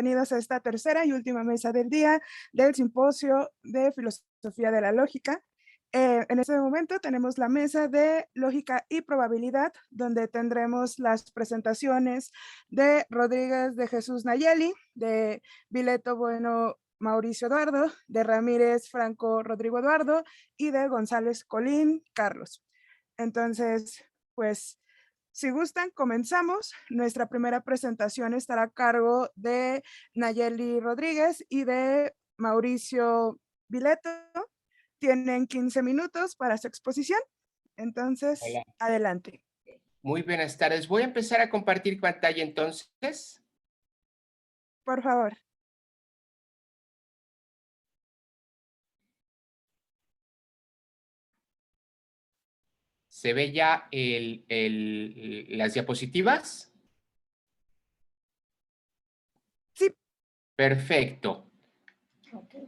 bienvenidos a esta tercera y última mesa del día del Simposio de Filosofía de la Lógica. En este momento tenemos la mesa de Lógica y Probabilidad, donde tendremos las presentaciones de Rodríguez de Jesús Nayeli, de Vileto Bueno Mauricio Eduardo, de Ramírez Franco Rodrigo Eduardo y de González Colín Carlos. Entonces, pues, si gustan, comenzamos. Nuestra primera presentación estará a cargo de Nayeli Rodríguez y de Mauricio Vileto. Tienen 15 minutos para su exposición. Entonces, hola. Adelante. Muy buenas tardes. Voy a empezar a compartir pantalla entonces. Por favor. ¿Se ve ya las diapositivas? Sí. Perfecto. Okay,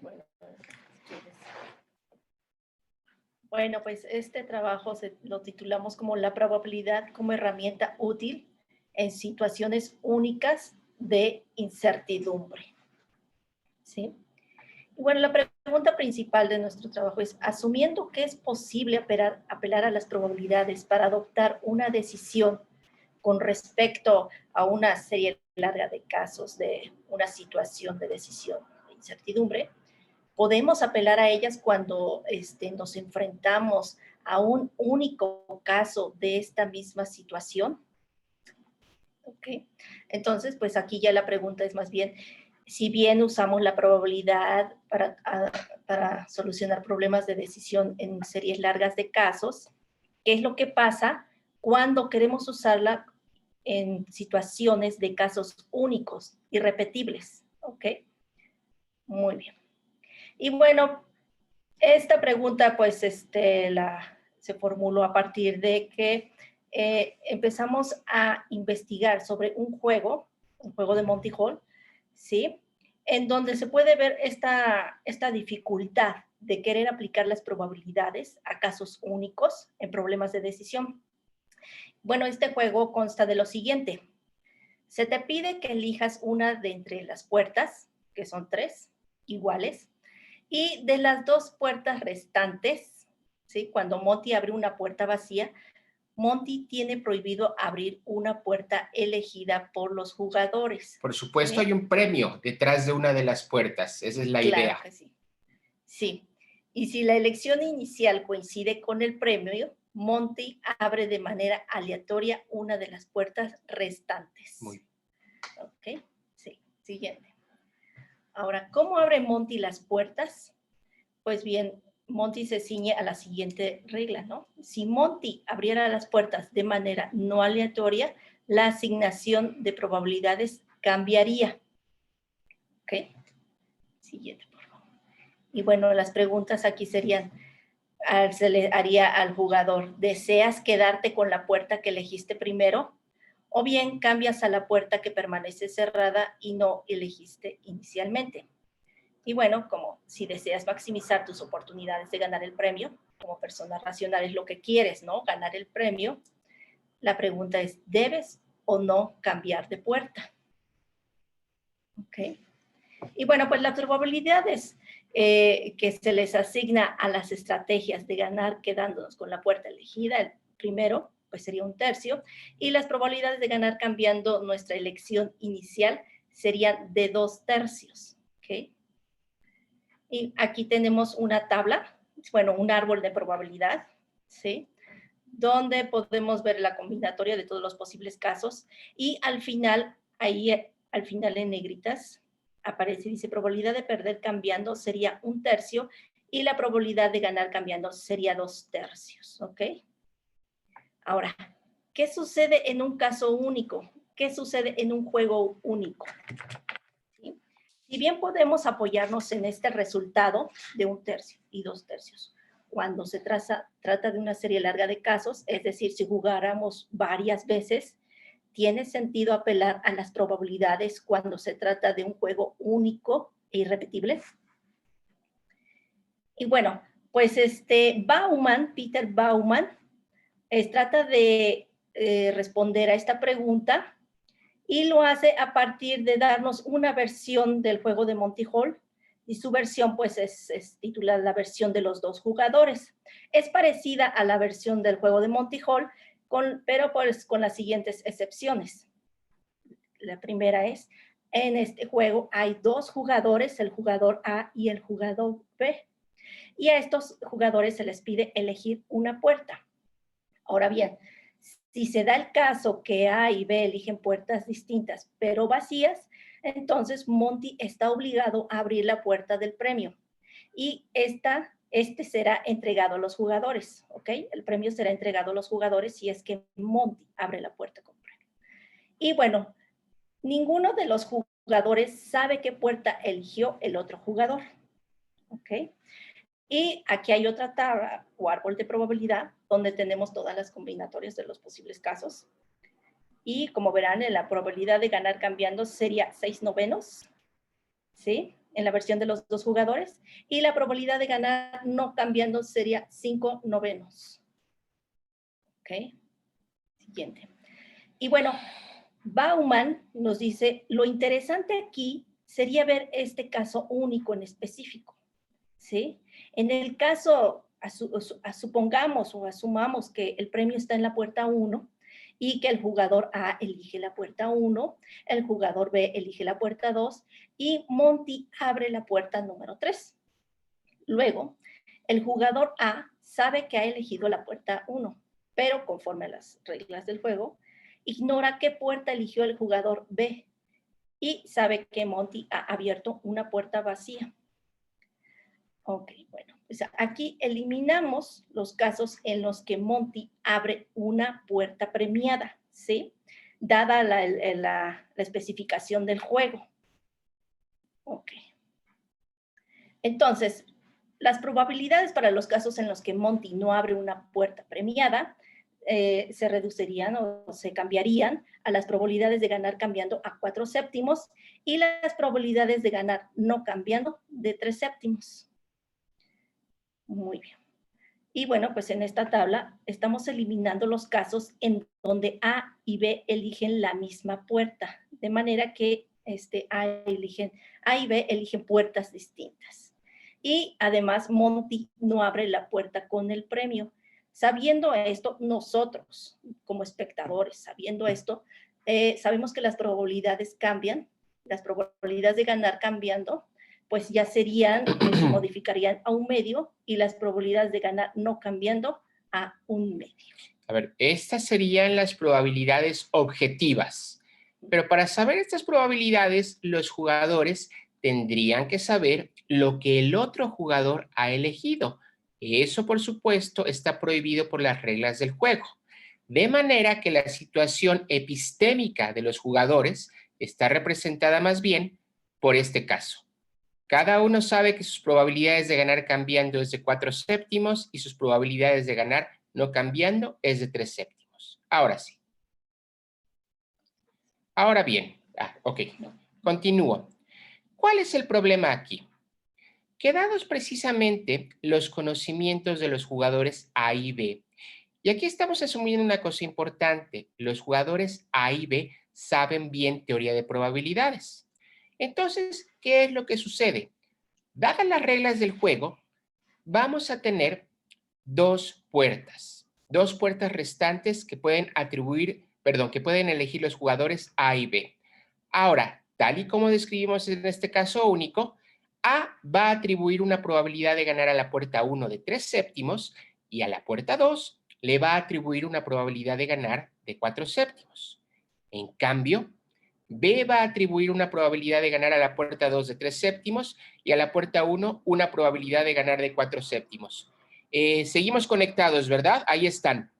bueno, pues este trabajo lo titulamos como la probabilidad como herramienta útil en situaciones únicas de incertidumbre. ¿Sí? Y bueno, la pregunta principal de nuestro trabajo es, asumiendo que es posible apelar a las probabilidades para adoptar una decisión con respecto a una serie larga de casos de una situación de decisión de incertidumbre, podemos apelar a ellas cuando nos enfrentamos a un único caso de esta misma situación. ¿Ok? Entonces, pues aquí ya la pregunta es más bien, si bien usamos la probabilidad para solucionar problemas de decisión en series largas de casos, ¿qué es lo que pasa cuando queremos usarla en situaciones de casos únicos, irrepetibles? ¿Ok? Muy bien. Y bueno, esta pregunta pues se formuló a partir de que empezamos a investigar sobre un juego de Monty Hall, ¿sí? En donde se puede ver esta dificultad de querer aplicar las probabilidades a casos únicos en problemas de decisión. Bueno, este juego consta de lo siguiente. Se te pide que elijas una de entre las puertas, que son 3, iguales, y de las 2 puertas restantes, ¿sí? Cuando Monty abre una puerta vacía, Monty tiene prohibido abrir una puerta elegida por los jugadores. Por supuesto, ¿Sí? hay un premio detrás de una de las puertas. Esa es la idea. Claro que sí. Sí. Y si la elección inicial coincide con el premio, Monty abre de manera aleatoria una de las puertas restantes. Muy bien. Ok. Sí. Siguiente. Ahora, ¿cómo abre Monty las puertas? Pues bien, Monty se ciñe a la siguiente regla, ¿no? Si Monty abriera las puertas de manera no aleatoria, la asignación de probabilidades cambiaría. ¿Ok? Siguiente, por favor. Y bueno, las preguntas aquí serían, se le haría al jugador, ¿deseas quedarte con la puerta que elegiste primero? O bien cambias a la puerta que permanece cerrada y no elegiste inicialmente. Y bueno, como si deseas maximizar tus oportunidades de ganar el premio, como persona racional es lo que quieres, ¿no? Ganar el premio. La pregunta es, ¿debes o no cambiar de puerta? ¿Ok? Y bueno, pues las probabilidades que se les asigna a las estrategias de ganar quedándonos con la puerta elegida, el primero, pues sería 1/3, y las probabilidades de ganar cambiando nuestra elección inicial serían de 2/3, ¿ok? Y aquí tenemos una tabla, bueno, un árbol de probabilidad, ¿sí? Donde podemos ver la combinatoria de todos los posibles casos y al final, ahí al final en negritas, aparece, dice, probabilidad de perder cambiando sería 1/3 y la probabilidad de ganar cambiando sería 2/3, ¿ok? Ahora, ¿qué sucede en un caso único? ¿Qué sucede en un juego único? ¿Sí? Si bien podemos apoyarnos en este resultado de 1/3 y 2/3, cuando se trata de una serie larga de casos, es decir, si jugáramos varias veces, tiene sentido apelar a las probabilidades cuando se trata de un juego único e irrepetible. Y bueno, pues Peter Bauman, trata de responder a esta pregunta y lo hace a partir de darnos una versión del juego de Monty Hall, y su versión pues es titulada la versión de los dos jugadores. Es parecida a la versión del juego de Monty Hall, pero pues con las siguientes excepciones. La primera es, en este juego hay dos jugadores, el jugador A y el jugador B, y a estos jugadores se les pide elegir una puerta. Ahora bien, si se da el caso que A y B eligen puertas distintas pero vacías, entonces Monty está obligado a abrir la puerta del premio y este será entregado a los jugadores, ¿ok? El premio será entregado a los jugadores si es que Monty abre la puerta con premio. Y bueno, ninguno de los jugadores sabe qué puerta eligió el otro jugador, ¿ok? Y aquí hay otra tabla o árbol de probabilidad donde tenemos todas las combinatorias de los posibles casos. Y como verán, en la probabilidad de ganar cambiando sería 6/9, ¿sí? En la versión de los dos jugadores. Y la probabilidad de ganar no cambiando sería 5/9. ¿Ok? Siguiente. Y bueno, Bauman nos dice, lo interesante aquí sería ver este caso único en específico, ¿sí? En el caso, supongamos o asumamos que el premio está en la puerta 1 y que el jugador A elige la puerta 1, el jugador B elige la puerta 2 y Monty abre la puerta número 3. Luego, el jugador A sabe que ha elegido la puerta 1, pero conforme a las reglas del juego, ignora qué puerta eligió el jugador B y sabe que Monty ha abierto una puerta vacía. Ok, bueno, pues aquí eliminamos los casos en los que Monty abre una puerta premiada, ¿sí? Dada la especificación del juego. Ok. Entonces, las probabilidades para los casos en los que Monty no abre una puerta premiada se reducirían o se cambiarían a las probabilidades de ganar cambiando a 4/7 y las probabilidades de ganar no cambiando de 3/7. Muy bien. Y bueno, pues en esta tabla estamos eliminando los casos en donde A y B eligen la misma puerta, de manera que A y B eligen puertas distintas. Y además Monty no abre la puerta con el premio. Sabiendo esto, nosotros como espectadores, sabiendo esto, sabemos que las probabilidades cambian, las probabilidades de ganar cambiando, pues ya serían, se modificarían a 1/2 y las probabilidades de ganar no cambiando a 1/2. A ver, estas serían las probabilidades objetivas. Pero para saber estas probabilidades, los jugadores tendrían que saber lo que el otro jugador ha elegido. Eso, por supuesto, está prohibido por las reglas del juego. De manera que la situación epistémica de los jugadores está representada más bien por este caso. Cada uno sabe que sus probabilidades de ganar cambiando es de 4/7 y sus probabilidades de ganar no cambiando es de 3/7. Ahora sí. Ahora bien, ok, continúo. ¿Cuál es el problema aquí? Que dados precisamente los conocimientos de los jugadores A y B, y aquí estamos asumiendo una cosa importante, los jugadores A y B saben bien teoría de probabilidades. Entonces, ¿qué es lo que sucede? Dadas las reglas del juego, vamos a tener dos puertas restantes que pueden que pueden elegir los jugadores A y B. Ahora, tal y como describimos en este caso único, A va a atribuir una probabilidad de ganar a la puerta 1 de 3/7 y a la puerta 2 le va a atribuir una probabilidad de ganar de 4/7. En cambio, B va a atribuir una probabilidad de ganar a la puerta 2 de 3/7 y a la puerta 1 una probabilidad de ganar de 4/7. Seguimos conectados, ¿verdad? Ahí están.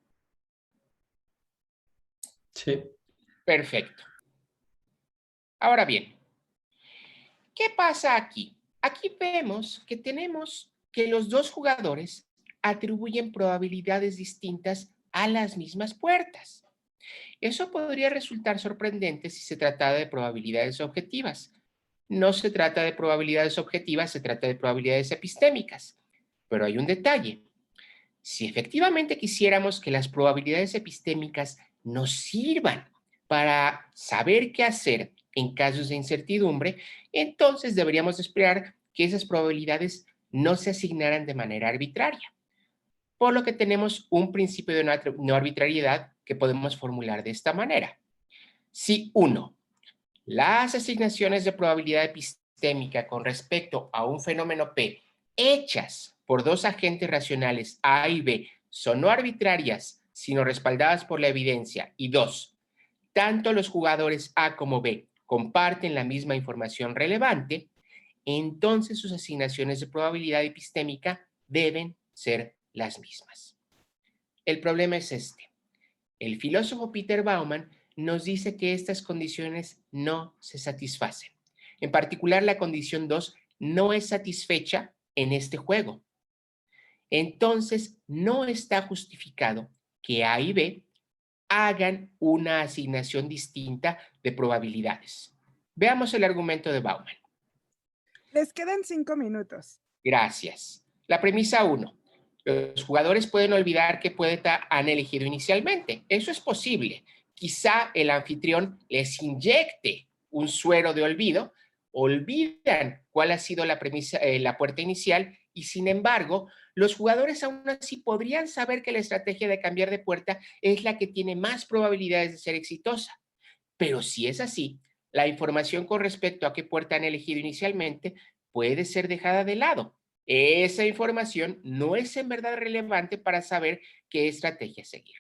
Sí. Perfecto. Ahora bien, ¿qué pasa aquí? Aquí vemos que tenemos que los dos jugadores atribuyen probabilidades distintas a las mismas puertas. Eso podría resultar sorprendente si se tratara de probabilidades objetivas. No se trata de probabilidades objetivas, se trata de probabilidades epistémicas. Pero hay un detalle. Si efectivamente quisiéramos que las probabilidades epistémicas nos sirvan para saber qué hacer en casos de incertidumbre, entonces deberíamos esperar que esas probabilidades no se asignaran de manera arbitraria. Por lo que tenemos un principio de no arbitrariedad que podemos formular de esta manera. Si uno, las asignaciones de probabilidad epistémica con respecto a un fenómeno P hechas por dos agentes racionales A y B son no arbitrarias, sino respaldadas por la evidencia. Y dos, tanto los jugadores A como B comparten la misma información relevante, entonces sus asignaciones de probabilidad epistémica deben ser las mismas. El problema es este. El filósofo Peter Bauman nos dice que estas condiciones no se satisfacen. En particular, la condición 2 no es satisfecha en este juego. Entonces, no está justificado que A y B hagan una asignación distinta de probabilidades. Veamos el argumento de Bauman. Les quedan 5 minutos. Gracias. La premisa 1. Los jugadores pueden olvidar qué poeta han elegido inicialmente. Eso es posible. Quizá el anfitrión les inyecte un suero de olvido, olvidan cuál ha sido la premisa, la puerta inicial, y sin embargo, los jugadores aún así podrían saber que la estrategia de cambiar de puerta es la que tiene más probabilidades de ser exitosa. Pero si es así, la información con respecto a qué puerta han elegido inicialmente puede ser dejada de lado. Esa información no es en verdad relevante para saber qué estrategia seguir.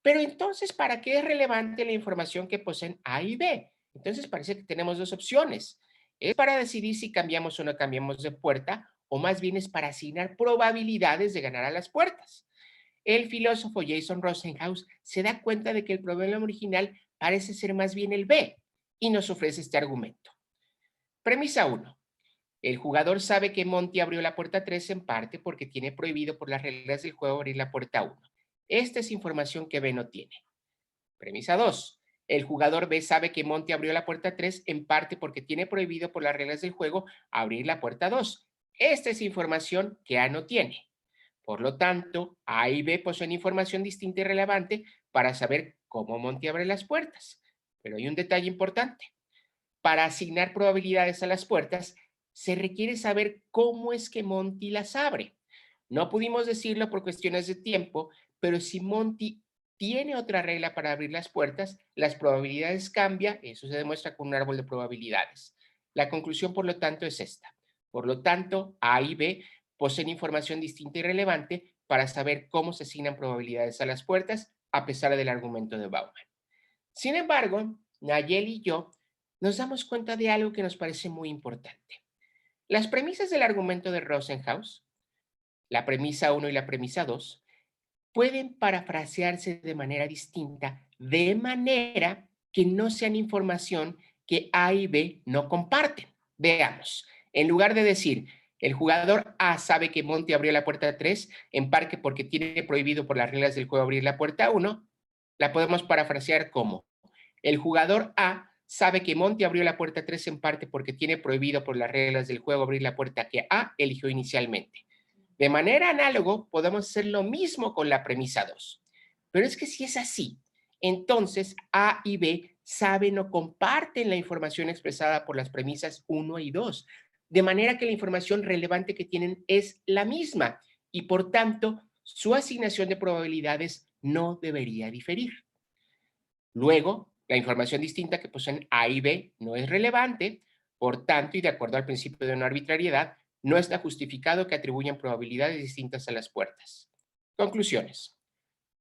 Pero entonces, ¿para qué es relevante la información que poseen A y B? Entonces parece que tenemos dos opciones. ¿Es para decidir si cambiamos o no cambiamos de puerta, o más bien es para asignar probabilidades de ganar a las puertas? El filósofo Jason Rosenhaus se da cuenta de que el problema original parece ser más bien el B y nos ofrece este argumento. Premisa 1. El jugador sabe que Monty abrió la puerta 3 en parte porque tiene prohibido por las reglas del juego abrir la puerta 1. Esta es información que B no tiene. Premisa 2. El jugador B sabe que Monty abrió la puerta 3 en parte porque tiene prohibido por las reglas del juego abrir la puerta 2. Esta es información que A no tiene. Por lo tanto, A y B poseen información distinta y relevante para saber cómo Monty abre las puertas. Pero hay un detalle importante. Para asignar probabilidades a las puertas, se requiere saber cómo es que Monty las abre. No pudimos decirlo por cuestiones de tiempo, pero si Monty tiene otra regla para abrir las puertas, las probabilidades cambian. Eso se demuestra con un árbol de probabilidades. La conclusión, por lo tanto, es esta. Por lo tanto, A y B poseen información distinta y relevante para saber cómo se asignan probabilidades a las puertas, a pesar del argumento de Bauman. Sin embargo, Nayeli y yo nos damos cuenta de algo que nos parece muy importante. Las premisas del argumento de Rosenhaus, la premisa 1 y la premisa 2, pueden parafrasearse de manera distinta, de manera que no sean información que A y B no comparten. Veamos, en lugar de decir, el jugador A sabe que Monty abrió la puerta 3 en parte porque tiene prohibido por las reglas del juego abrir la puerta 1, la podemos parafrasear como, el jugador A sabe que Monty abrió la puerta 3 en parte porque tiene prohibido por las reglas del juego abrir la puerta que A eligió inicialmente. De manera análoga, podemos hacer lo mismo con la premisa 2. Pero es que si es así, entonces A y B saben o comparten la información expresada por las premisas 1 y 2, de manera que la información relevante que tienen es la misma y por tanto su asignación de probabilidades no debería diferir. Luego, la información distinta que poseen A y B no es relevante, por tanto, y de acuerdo al principio de no arbitrariedad, no está justificado que atribuyan probabilidades distintas a las puertas. Conclusiones.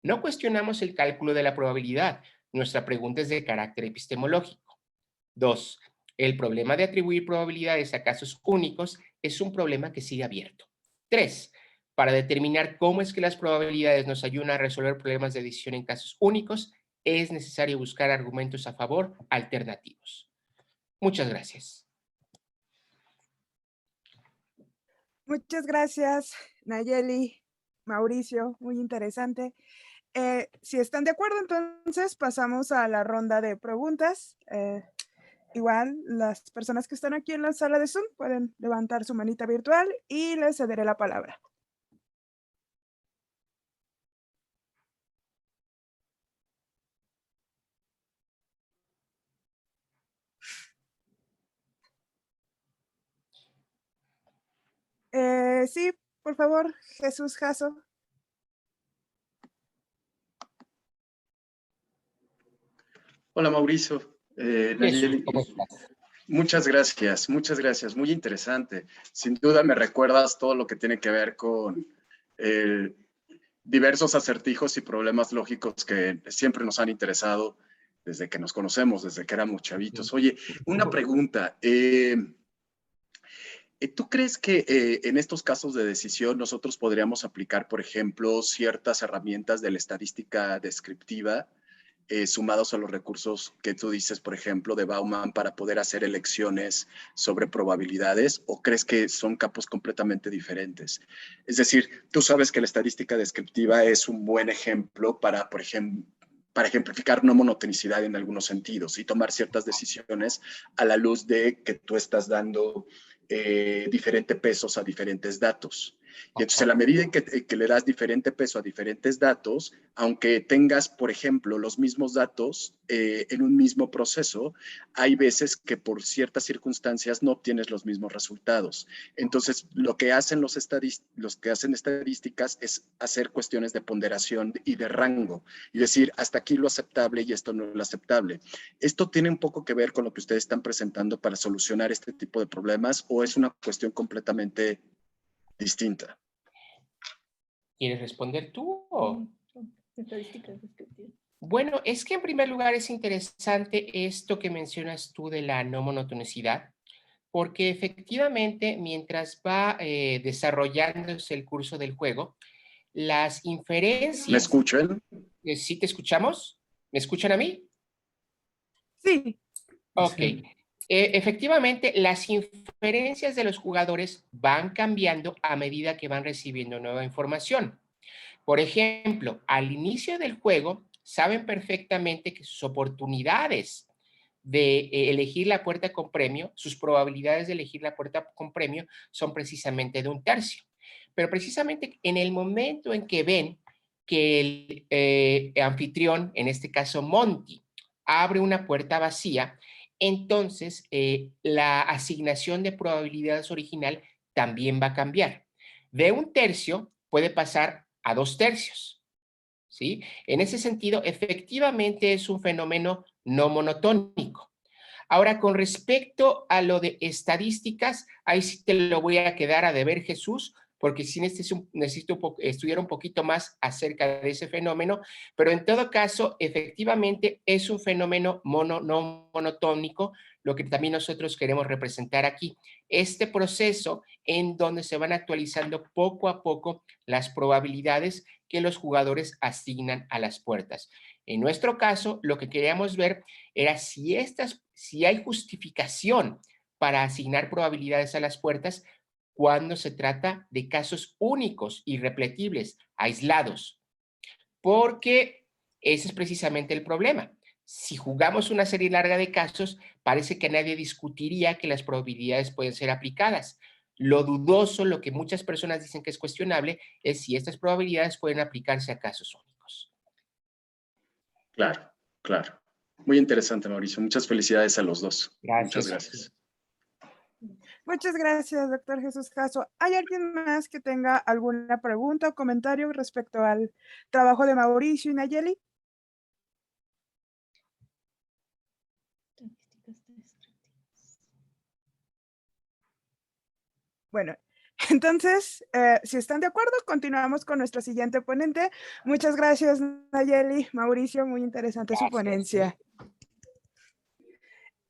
No cuestionamos el cálculo de la probabilidad. Nuestra pregunta es de carácter epistemológico. 2. El problema de atribuir probabilidades a casos únicos es un problema que sigue abierto. 3. Para determinar cómo es que las probabilidades nos ayudan a resolver problemas de decisión en casos únicos, es necesario buscar argumentos a favor alternativos. Muchas gracias. Muchas gracias, Nayeli, Mauricio, muy interesante. Si están de acuerdo, entonces pasamos a la ronda de preguntas. Igual, las personas que están aquí en la sala de Zoom pueden levantar su manita virtual y les cederé la palabra. Sí, por favor, Jesús Jasso. Hola Mauricio. Jesús, Nayeli, ¿cómo estás? muchas gracias, muy interesante. Sin duda me recuerdas todo lo que tiene que ver con diversos acertijos y problemas lógicos que siempre nos han interesado desde que nos conocemos, desde que éramos chavitos. Oye, una pregunta. ¿Tú crees que en estos casos de decisión nosotros podríamos aplicar, por ejemplo, ciertas herramientas de la estadística descriptiva sumados a los recursos que tú dices, por ejemplo, de Bauman para poder hacer elecciones sobre probabilidades, o crees que son campos completamente diferentes? Es decir, tú sabes que la estadística descriptiva es un buen ejemplo para, por ejemplo, para ejemplificar no monotonicidad en algunos sentidos y tomar ciertas decisiones a la luz de que tú estás dando diferentes pesos a diferentes datos. Y entonces, en la medida en que le das diferente peso a diferentes datos, aunque tengas, por ejemplo, los mismos datos en un mismo proceso, hay veces que por ciertas circunstancias no obtienes los mismos resultados. Entonces, lo que hacen los que hacen estadísticas es hacer cuestiones de ponderación y de rango, y decir, hasta aquí lo aceptable y esto no es lo aceptable. ¿Esto tiene un poco que ver con lo que ustedes están presentando para solucionar este tipo de problemas, o es una cuestión completamente distinta? ¿Quieres responder tú o...? Estadísticas descriptivas. Bueno, es que en primer lugar es interesante esto que mencionas tú de la no monotonicidad, porque efectivamente mientras va desarrollándose el curso del juego, las ¿Me inferencias... escuchan? ¿Sí te escuchamos? ¿Me escuchan a mí? Sí. Ok. Sí. Efectivamente, las inferencias de los jugadores van cambiando a medida que van recibiendo nueva información. Por ejemplo, al inicio del juego, saben perfectamente que sus oportunidades de elegir la puerta con premio, sus probabilidades de elegir la puerta con premio son precisamente de 1/3. Pero precisamente en el momento en que ven que el anfitrión, en este caso Monty, abre una puerta vacía, entonces la asignación de probabilidades original también va a cambiar. De 1/3 puede pasar a 2/3, ¿sí? En ese sentido, efectivamente es un fenómeno no monotónico. Ahora, con respecto a lo de estadísticas, ahí sí te lo voy a quedar a deber, Jesús, porque sí necesito estudiar un poquito más acerca de ese fenómeno, pero en todo caso, efectivamente es un fenómeno no monotónico, lo que también nosotros queremos representar aquí. Este proceso en donde se van actualizando poco a poco las probabilidades que los jugadores asignan a las puertas. En nuestro caso, lo que queríamos ver era si hay justificación para asignar probabilidades a las puertas cuando se trata de casos únicos, irrepetibles, aislados, porque ese es precisamente el problema. Si jugamos una serie larga de casos, parece que nadie discutiría que las probabilidades pueden ser aplicadas. Lo dudoso, lo que muchas personas dicen que es cuestionable, es si estas probabilidades pueden aplicarse a casos únicos. Claro, claro. Muy interesante, Mauricio. Muchas felicidades a los dos. Gracias. Muchas gracias. Muchas gracias, doctor Jesús Jasso. ¿Hay alguien más que tenga alguna pregunta o comentario respecto al trabajo de Mauricio y Nayeli? Bueno, entonces, si están de acuerdo, continuamos con nuestro siguiente ponente. Muchas gracias, Nayeli, Mauricio, muy interesante su ponencia.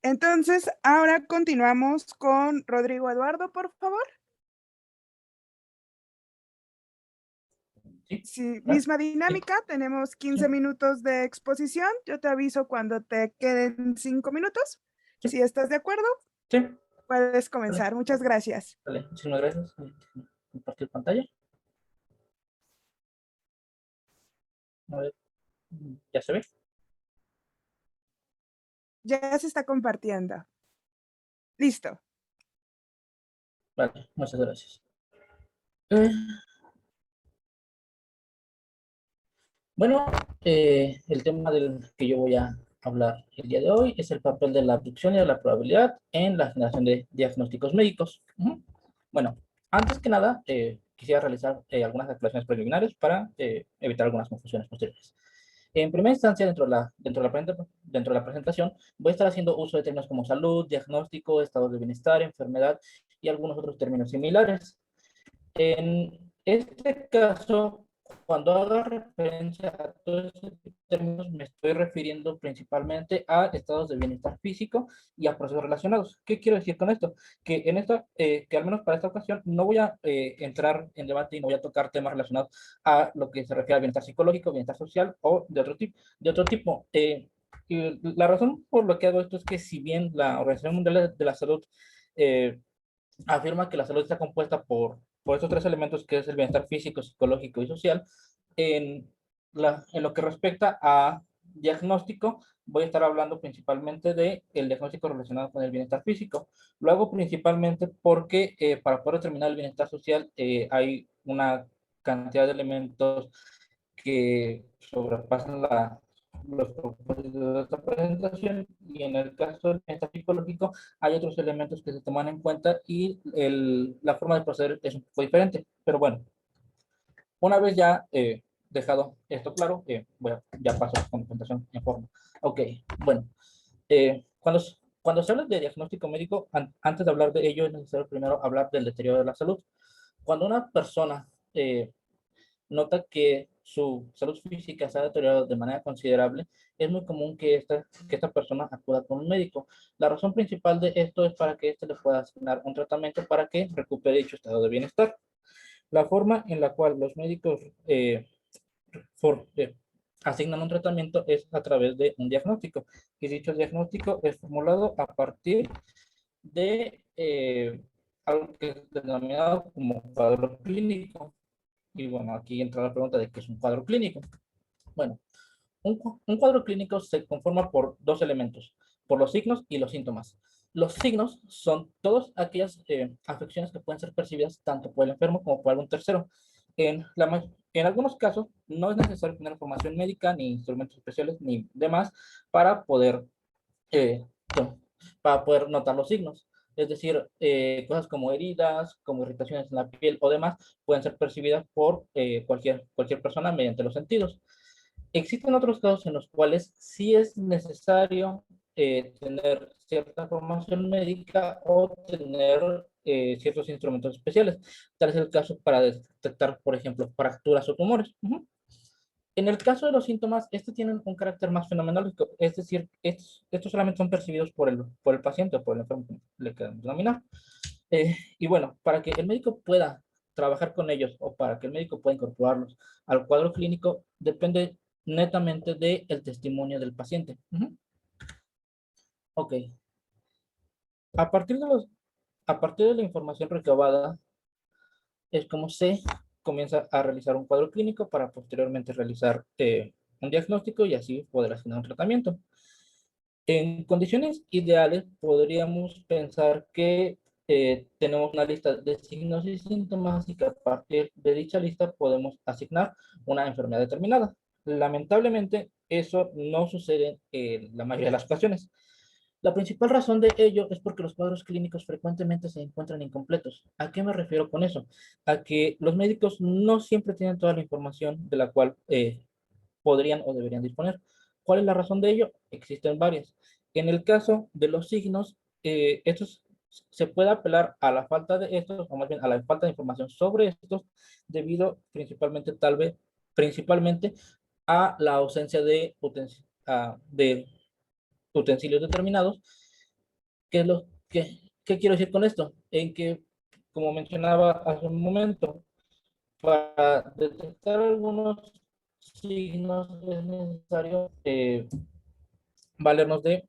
Entonces, ahora continuamos con Rodrigo Eduardo, por favor. Sí, misma dinámica, tenemos 15 minutos de exposición. Yo te aviso cuando te queden 5 minutos. Sí. Si estás de acuerdo, Sí, puedes comenzar. Muchas gracias. vale, muchísimas gracias. Compartir pantalla. A ver, ¿ya se ve? Ya se está compartiendo. Listo. Vale, muchas gracias. Bueno, el tema del que yo voy a hablar el día de hoy es el papel de la abducción y de la probabilidad en la generación de diagnósticos médicos. Bueno, Antes que nada, quisiera realizar algunas aclaraciones preliminares para evitar algunas confusiones posteriores. En primera instancia, dentro de la presentación, voy a estar haciendo uso de términos como salud, diagnóstico, estado de bienestar, enfermedad y algunos otros términos similares. En este caso, cuando haga referencia a todos estos términos, me estoy refiriendo principalmente a estados de bienestar físico y a procesos relacionados. ¿Qué quiero decir con esto? Que al menos para esta ocasión no voy a entrar en debate y no voy a tocar temas relacionados a lo que se refiere a bienestar psicológico, bienestar social o de otro tipo. Y la razón por lo que hago esto es que si bien la Organización Mundial de la Salud eh, afirma que la salud está compuesta por estos tres elementos que es el bienestar físico, psicológico y social. En, en lo que respecta a diagnóstico, voy a estar hablando principalmente de el diagnóstico relacionado con el bienestar físico. Lo hago principalmente porque para poder determinar el bienestar social hay una cantidad de elementos que sobrepasan los propósitos de esta presentación, y en el caso del bienestar psicológico hay otros elementos que se toman en cuenta y la forma de proceder es un poco diferente. Pero bueno, una vez ya dejado esto claro, ya paso con la presentación en forma. Ok, bueno, cuando se habla de diagnóstico médico, antes de hablar de ello es necesario primero hablar del deterioro de la salud. Cuando una persona nota que su salud física se ha deteriorado de manera considerable, es muy común que esta persona acuda con un médico. La razón principal de esto es para que éste le pueda asignar un tratamiento para que recupere dicho estado de bienestar. La forma en la cual los médicos for- eh, asignan un tratamiento es a través de un diagnóstico, y dicho diagnóstico es formulado a partir de algo que es denominado como cuadro clínico. Y bueno, aquí entra la pregunta de qué es un cuadro clínico. Bueno, un cuadro clínico se conforma por dos elementos, por los signos y los síntomas. Los signos son todas aquellas afecciones que pueden ser percibidas tanto por el enfermo como por algún tercero. En algunos casos no es necesario tener formación médica, ni instrumentos especiales, ni demás eh, para poder notar los signos. Es decir, cosas como heridas, como irritaciones en la piel o demás, pueden ser percibidas por cualquier persona mediante los sentidos. Existen otros casos en los cuales sí es necesario tener cierta formación médica o tener ciertos instrumentos especiales. Tal es el caso para detectar, por ejemplo, fracturas o tumores. En el caso de los síntomas, estos tienen un carácter más fenomenológico, es decir, estos solamente son percibidos por el paciente o por el enfermo, como le queremos denominar. Y bueno, para que el médico pueda trabajar con ellos o para que el médico pueda incorporarlos al cuadro clínico, depende netamente del testimonio del paciente. Ok. A partir de los, a partir de la información recabada, es como se comienza a realizar un cuadro clínico para posteriormente realizar un diagnóstico y así poder asignar un tratamiento. En condiciones ideales, podríamos pensar que tenemos una lista de signos y síntomas y que a partir de dicha lista podemos asignar una enfermedad determinada. Lamentablemente, eso no sucede en la mayoría de las ocasiones. La principal razón de ello es porque los cuadros clínicos frecuentemente se encuentran incompletos. ¿A qué me refiero con eso? A que los médicos no siempre tienen toda la información de la cual podrían o deberían disponer. ¿Cuál es la razón de ello? Existen varias. En el caso de los signos, estos se puede apelar a la falta de estos, o más bien a la falta de información sobre estos, debido principalmente a la ausencia de utensilios determinados. ¿Qué quiero decir con esto? En que, como mencionaba hace un momento, para detectar algunos signos es necesario valernos de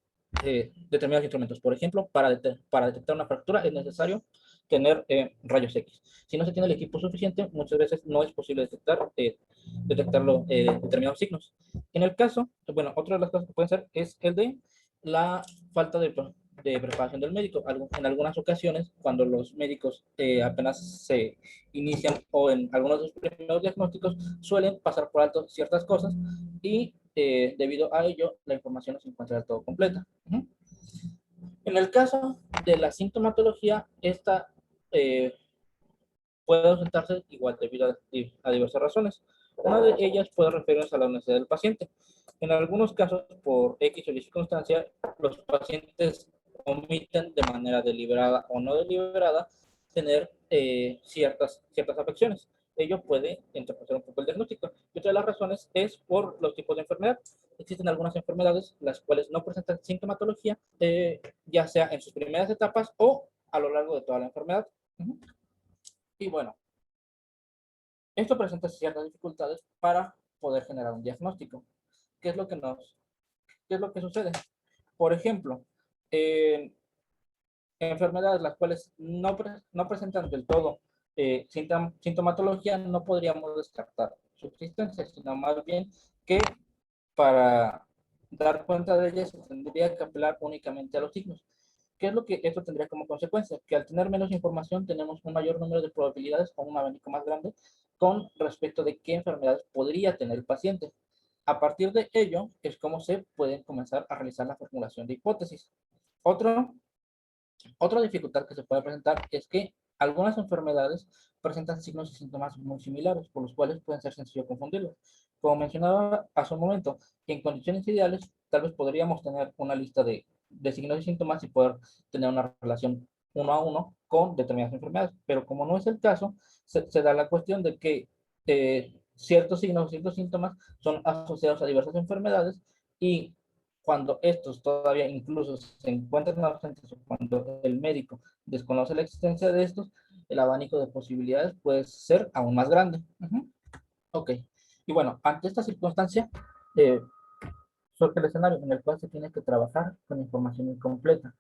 determinados instrumentos. Por ejemplo, para detectar una fractura es necesario tener rayos X. Si no se tiene el equipo suficiente, muchas veces no es posible detectarlo, determinados signos. En el caso, bueno, otra de las cosas que pueden ser es el de la falta de preparación del médico. En algunas ocasiones, cuando los médicos apenas se inician o en algunos de los primeros diagnósticos, suelen pasar por alto ciertas cosas y debido a ello la información no se encuentra del todo completa. En el caso de la sintomatología, esta puede ausentarse igual debido a diversas razones. Una de ellas puede referirse a la necesidad del paciente. En algunos casos, por X o Y circunstancia, los pacientes omiten de manera deliberada o no deliberada tener ciertas afecciones. Ello puede interpretar un poco el diagnóstico. Y otra de las razones es por los tipos de enfermedad. Existen algunas enfermedades las cuales no presentan sintomatología, ya sea en sus primeras etapas o a lo largo de toda la enfermedad. Y bueno, esto presenta ciertas dificultades para poder generar un diagnóstico. ¿Qué es lo que qué es lo que sucede? Por ejemplo, enfermedades las cuales no presentan del todo sintomatología, no podríamos descartar su existencia, sino más bien que para dar cuenta de ellas se tendría que apelar únicamente a los signos. ¿Qué es lo que esto tendría como consecuencia? Que al tener menos información tenemos un mayor número de probabilidades o un abanico más grande con respecto de qué enfermedades podría tener el paciente. A partir de ello es como se pueden comenzar a realizar la formulación de hipótesis. Otra dificultad que se puede presentar es que algunas enfermedades presentan signos y síntomas muy similares, por los cuales pueden ser sencillo confundirlos. Como mencionaba hace un momento, en condiciones ideales, tal vez podríamos tener una lista de signos y síntomas y poder tener una relación uno a uno con determinadas enfermedades, pero como no es el caso, se da la cuestión de que ciertos signos, ciertos síntomas son asociados a diversas enfermedades y cuando estos todavía incluso se encuentran ausentes o cuando el médico desconoce la existencia de estos, el abanico de posibilidades puede ser aún más grande. Ok. Y bueno, ante esta circunstancia, eh, surge el escenario en el cual se tiene que trabajar con información incompleta.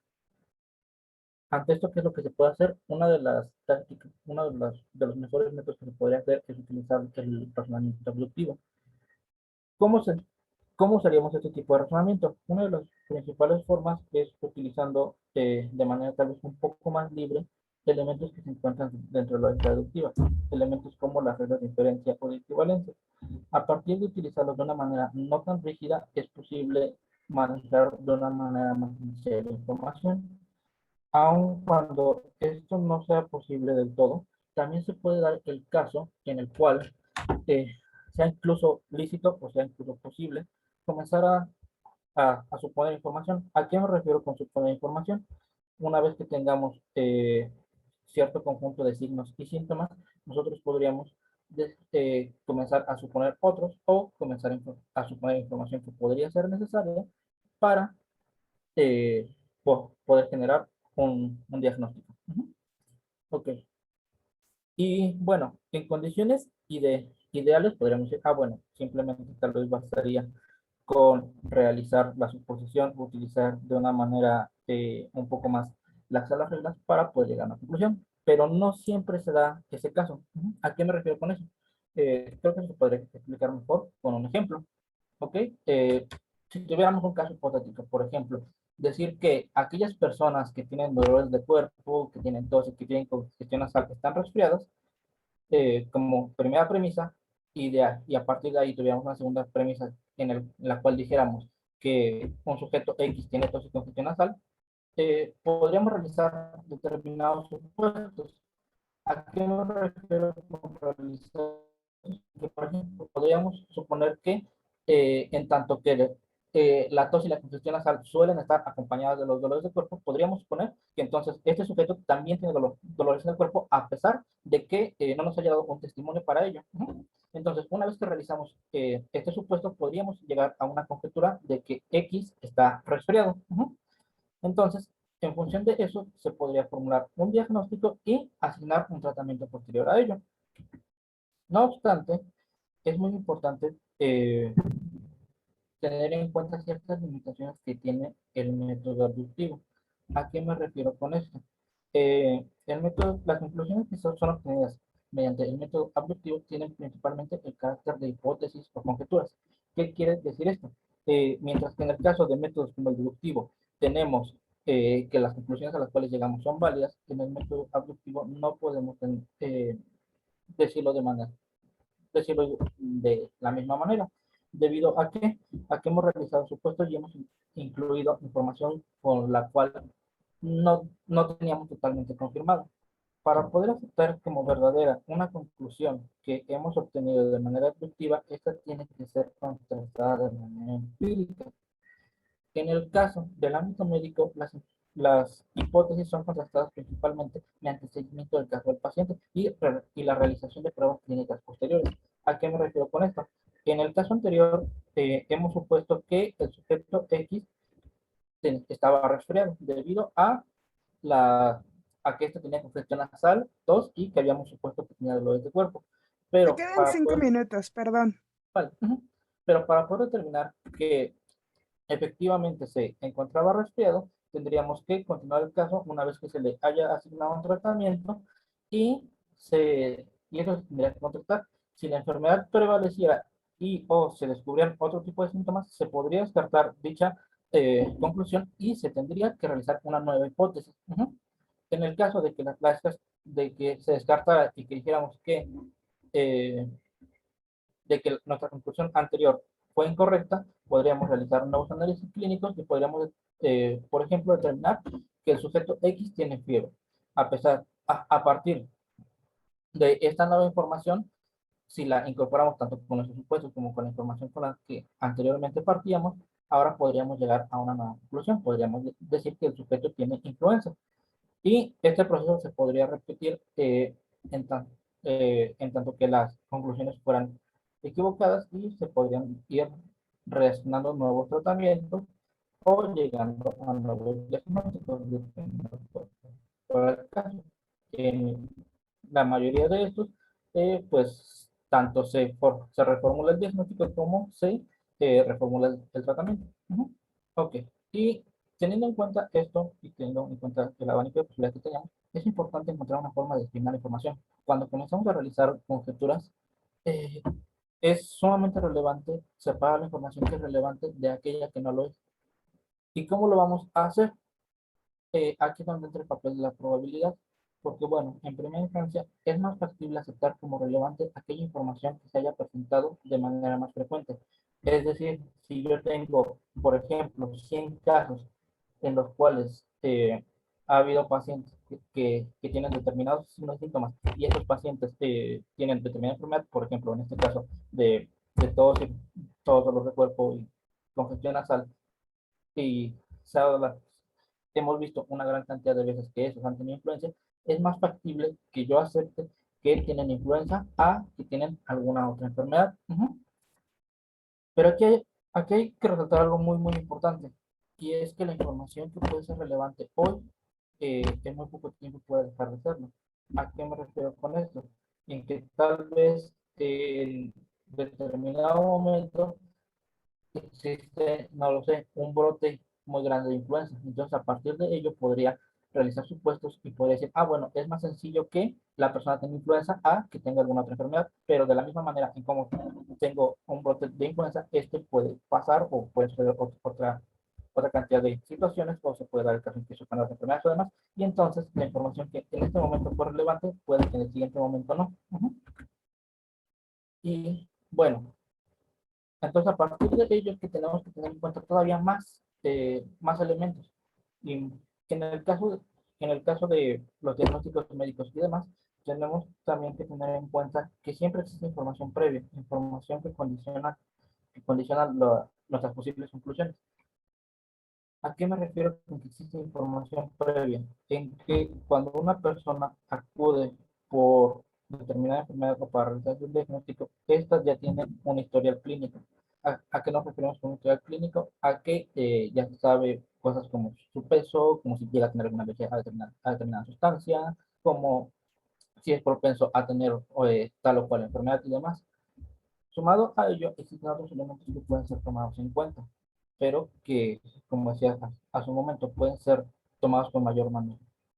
Ante esto, ¿qué es lo que se puede hacer? Una de las tácticas, de los mejores métodos que se podría hacer es utilizar el razonamiento abductivo. ¿Cómo se, ¿Cómo usaríamos este tipo de razonamiento? Una de las principales formas es utilizando de manera tal vez un poco más libre elementos que se encuentran dentro de la lógica deductiva, elementos como las reglas de inferencia o de equivalencia. A partir de utilizarlos de una manera no tan rígida, es posible manejar de una manera más sencilla la información. Aun cuando esto no sea posible del todo, también se puede dar el caso en el cual eh, sea incluso lícito o sea incluso posible comenzar a suponer información. ¿A qué me refiero con suponer información? Una vez que tengamos cierto conjunto de signos y síntomas, nosotros podríamos comenzar a suponer otros o comenzar a suponer información que podría ser necesaria para eh, poder generar un diagnóstico. Ok. Y bueno, en condiciones ideales podríamos decir, bueno, simplemente tal vez bastaría con realizar la suposición, utilizar de una manera un poco más laxa las reglas para poder llegar a una conclusión. Pero no siempre se da ese caso. ¿A qué me refiero con eso? Creo que se podría explicar mejor con un ejemplo. ¿Ok? Si tuviéramos un caso hipotético, por ejemplo, decir que aquellas personas que tienen dolores de cuerpo, que tienen tos y que tienen congestión nasal, que están resfriadas, como primera premisa, y a partir de ahí tuviéramos una segunda premisa en la cual dijéramos que un sujeto X tiene tos y congestión nasal, podríamos realizar determinados supuestos. ¿A qué me refiero con realizar? Que, por ejemplo, podríamos suponer que en tanto que la tos y la congestión nasal suelen estar acompañadas de los dolores de cuerpo, podríamos suponer que entonces este sujeto también tiene dolores en el cuerpo a pesar de que no nos haya dado un testimonio para ello. Entonces, una vez que realizamos este supuesto, podríamos llegar a una conjetura de que X está resfriado. Entonces, en función de eso, se podría formular un diagnóstico y asignar un tratamiento posterior a ello. No obstante, es muy importante tener en cuenta ciertas limitaciones que tiene el método abductivo. ¿A qué me refiero con esto? Las conclusiones que son obtenidas mediante el método abductivo tienen principalmente el carácter de hipótesis o conjeturas. ¿Qué quiere decir esto? Mientras que en el caso de métodos como el deductivo tenemos que las conclusiones a las cuales llegamos son válidas, en el método abductivo no podemos decirlo decirlo de la misma manera, debido a que hemos realizado supuestos y hemos incluido información con la cual no teníamos totalmente confirmado. Para poder aceptar como verdadera una conclusión que hemos obtenido de manera deductiva, esta tiene que ser contrastada de manera empírica. En el caso del ámbito médico, las hipótesis son contrastadas principalmente mediante el seguimiento del caso del paciente y la realización de pruebas clínicas posteriores. ¿A qué me refiero con esto? En el caso anterior, hemos supuesto que el sujeto X estaba resfriado debido la, a que este tenía congestión nasal, tos y que habíamos supuesto que tenía dolores de cuerpo. Te Pero quedan para 5 poder, minutos, perdón. vale, pero para poder determinar que efectivamente se encontraba resfriado, tendríamos que continuar el caso una vez que se le haya asignado un tratamiento y eso se tendría que contrastar. Si la enfermedad prevaleciera y o se descubrían otro tipo de síntomas, se podría descartar dicha conclusión y se tendría que realizar una nueva hipótesis. En el caso de que, de que se descartara y que dijéramos eh, nuestra conclusión anterior fue incorrecta, podríamos realizar nuevos análisis clínicos y podríamos, por ejemplo, determinar que el sujeto X tiene fiebre. A partir de esta nueva información, si la incorporamos tanto con los supuestos como con la información con la que anteriormente partíamos, ahora podríamos llegar a una nueva conclusión. Podríamos decir que el sujeto tiene influenza. Y este proceso se podría repetir en tanto que las conclusiones fueran equivocadas y se podrían ir reaccionando nuevos tratamientos o llegando a nuevos diagnósticos. Por el caso, en la mayoría de estos, pues tanto se reformula el diagnóstico como se reformula el tratamiento. Ok, y teniendo en cuenta esto y teniendo en cuenta el abanico de posibilidades que tenemos, es importante encontrar una forma de estimar la información. Cuando comenzamos a realizar conjeturas, eh, es sumamente relevante separar la información que es relevante de aquella que no lo es. ¿Y cómo lo vamos a hacer? Aquí es donde entra el papel de la probabilidad, porque bueno, en primera instancia es más factible aceptar como relevante aquella información que se haya presentado de manera más frecuente. Es decir, si yo tengo, por ejemplo, 100 casos en los cuales ha habido pacientes que tienen determinados síntomas y estos pacientes tienen determinada enfermedad, por ejemplo, en este caso de tos y todo dolor de cuerpo y congestión nasal, y se ha dado hemos visto una gran cantidad de veces que esos han tenido influencia, es más factible que yo acepte que tienen influenza a que tienen alguna otra enfermedad. Pero aquí hay que resaltar algo muy, muy importante, y es que la información que puede ser relevante hoy, en muy poco tiempo puede dejar de serlo. ¿A qué me refiero con esto? En que tal vez en determinado momento existe, no lo sé, un brote muy grande de influenza. Entonces, a partir de ello, podría realizar supuestos y podría decir, ah, bueno, es más sencillo que la persona tenga influenza a que tenga alguna otra enfermedad, pero de la misma manera, en como tengo un brote de influenza, este puede pasar o puede ser otra cantidad de situaciones, o se puede dar el caso en que surjan las enfermedades o demás, y entonces la información que en este momento fue relevante puede que en el siguiente momento no. Y bueno, entonces, a partir de ello es que tenemos que tener en cuenta todavía más elementos. Y que en el caso de los diagnósticos médicos y demás, tenemos también que tener en cuenta que siempre existe información previa, información que condiciona nuestras posibles conclusiones. ¿A qué me refiero con que existe información previa? En que cuando una persona acude por determinada enfermedad o para realizar un diagnóstico, estas ya tienen un historial clínico. ¿A qué nos referimos con un historial clínico? A que ya se sabe cosas como su peso, como si llega a tener alguna alergia a determinada sustancia, como si es propenso a tener tal o cual enfermedad y demás. Sumado a ello, existen otros elementos que pueden ser tomados en cuenta, pero que, como decía hace un momento, pueden ser tomados con mayor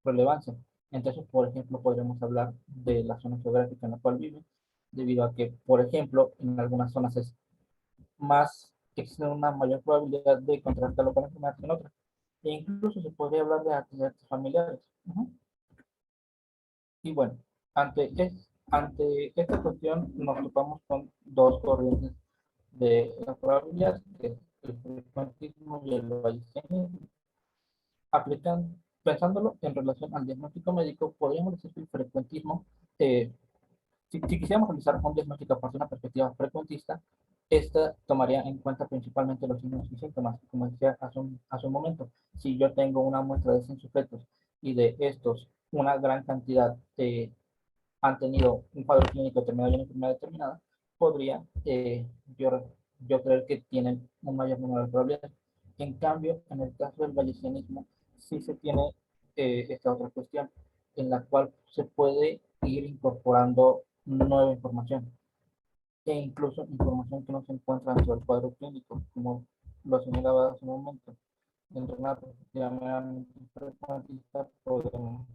relevancia. Entonces, por ejemplo, podríamos hablar de la zona geográfica en la cual vive, debido a que, por ejemplo, en algunas zonas existe una mayor probabilidad de contrarrestarlo con enfermedad que en otras. E incluso se podría hablar de actividades familiares. Y bueno, ante esta cuestión nos topamos con dos corrientes de la probabilidad, que es el frecuentismo y el bayesianismo. Aplican pensándolo en relación al diagnóstico médico, podríamos decir que el frecuentismo, si quisiéramos realizar un diagnóstico a partir de una perspectiva frecuentista, esta tomaría en cuenta principalmente los signos y síntomas. Como decía hace un momento, si yo tengo una muestra de 100 sujetos y de estos una gran cantidad han tenido un cuadro clínico determinado y una enfermedad determinada, podría yo creer que tienen un mayor número de probabilidades. En cambio, en el caso del bayesianismo, sí se tiene esta otra cuestión, en la cual se puede ir incorporando nueva información, e incluso información que no se encuentra dentro del cuadro clínico, como lo señalaba hace un momento. Dentro de una perspectiva meramente frecuentista, podemos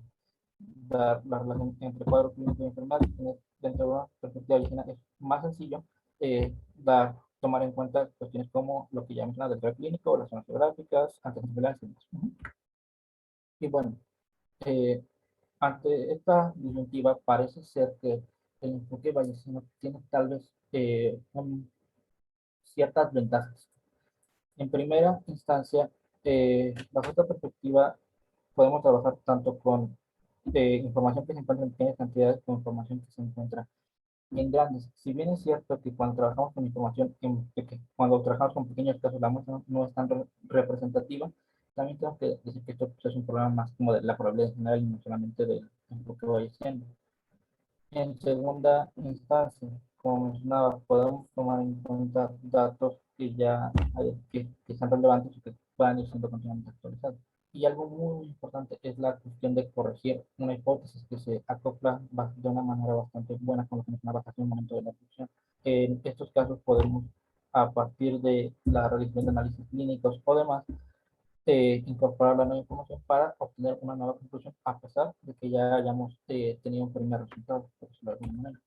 dar la relación entre cuadro clínico y enfermedad. Dentro de una perspectiva bayesiana es más sencillo tomar en cuenta cuestiones como lo que ya mencionaba del track clínico, las zonas geográficas, antecedentes y demás. Y bueno, ante esta disyuntiva parece ser que el enfoque bayesiano tiene tal vez ciertas ventajas. En primera instancia, bajo esta perspectiva, podemos trabajar tanto con información que se encuentra en pequeñas cantidades como información que se encuentra en grandes. Si bien es cierto que cuando trabajamos con información, cuando trabajamos con pequeños casos, la muestra no es tan representativa, también tengo que decir que esto es un problema más como de la probabilidad general y no solamente del enfoque bayesiano. En segunda instancia, como mencionaba, podemos tomar en cuenta datos que ya que sean relevantes y que puedan ir siendo continuamente actualizados. Y algo muy importante es la cuestión de corregir una hipótesis que se acopla de una manera bastante buena con lo que mencionaba hace un momento de la discusión. En estos casos podemos, a partir de la realización de análisis clínicos o demás, incorporar la nueva información para obtener una nueva conclusión, a pesar de que ya hayamos tenido un primer resultado, por decirlo de alguna manera.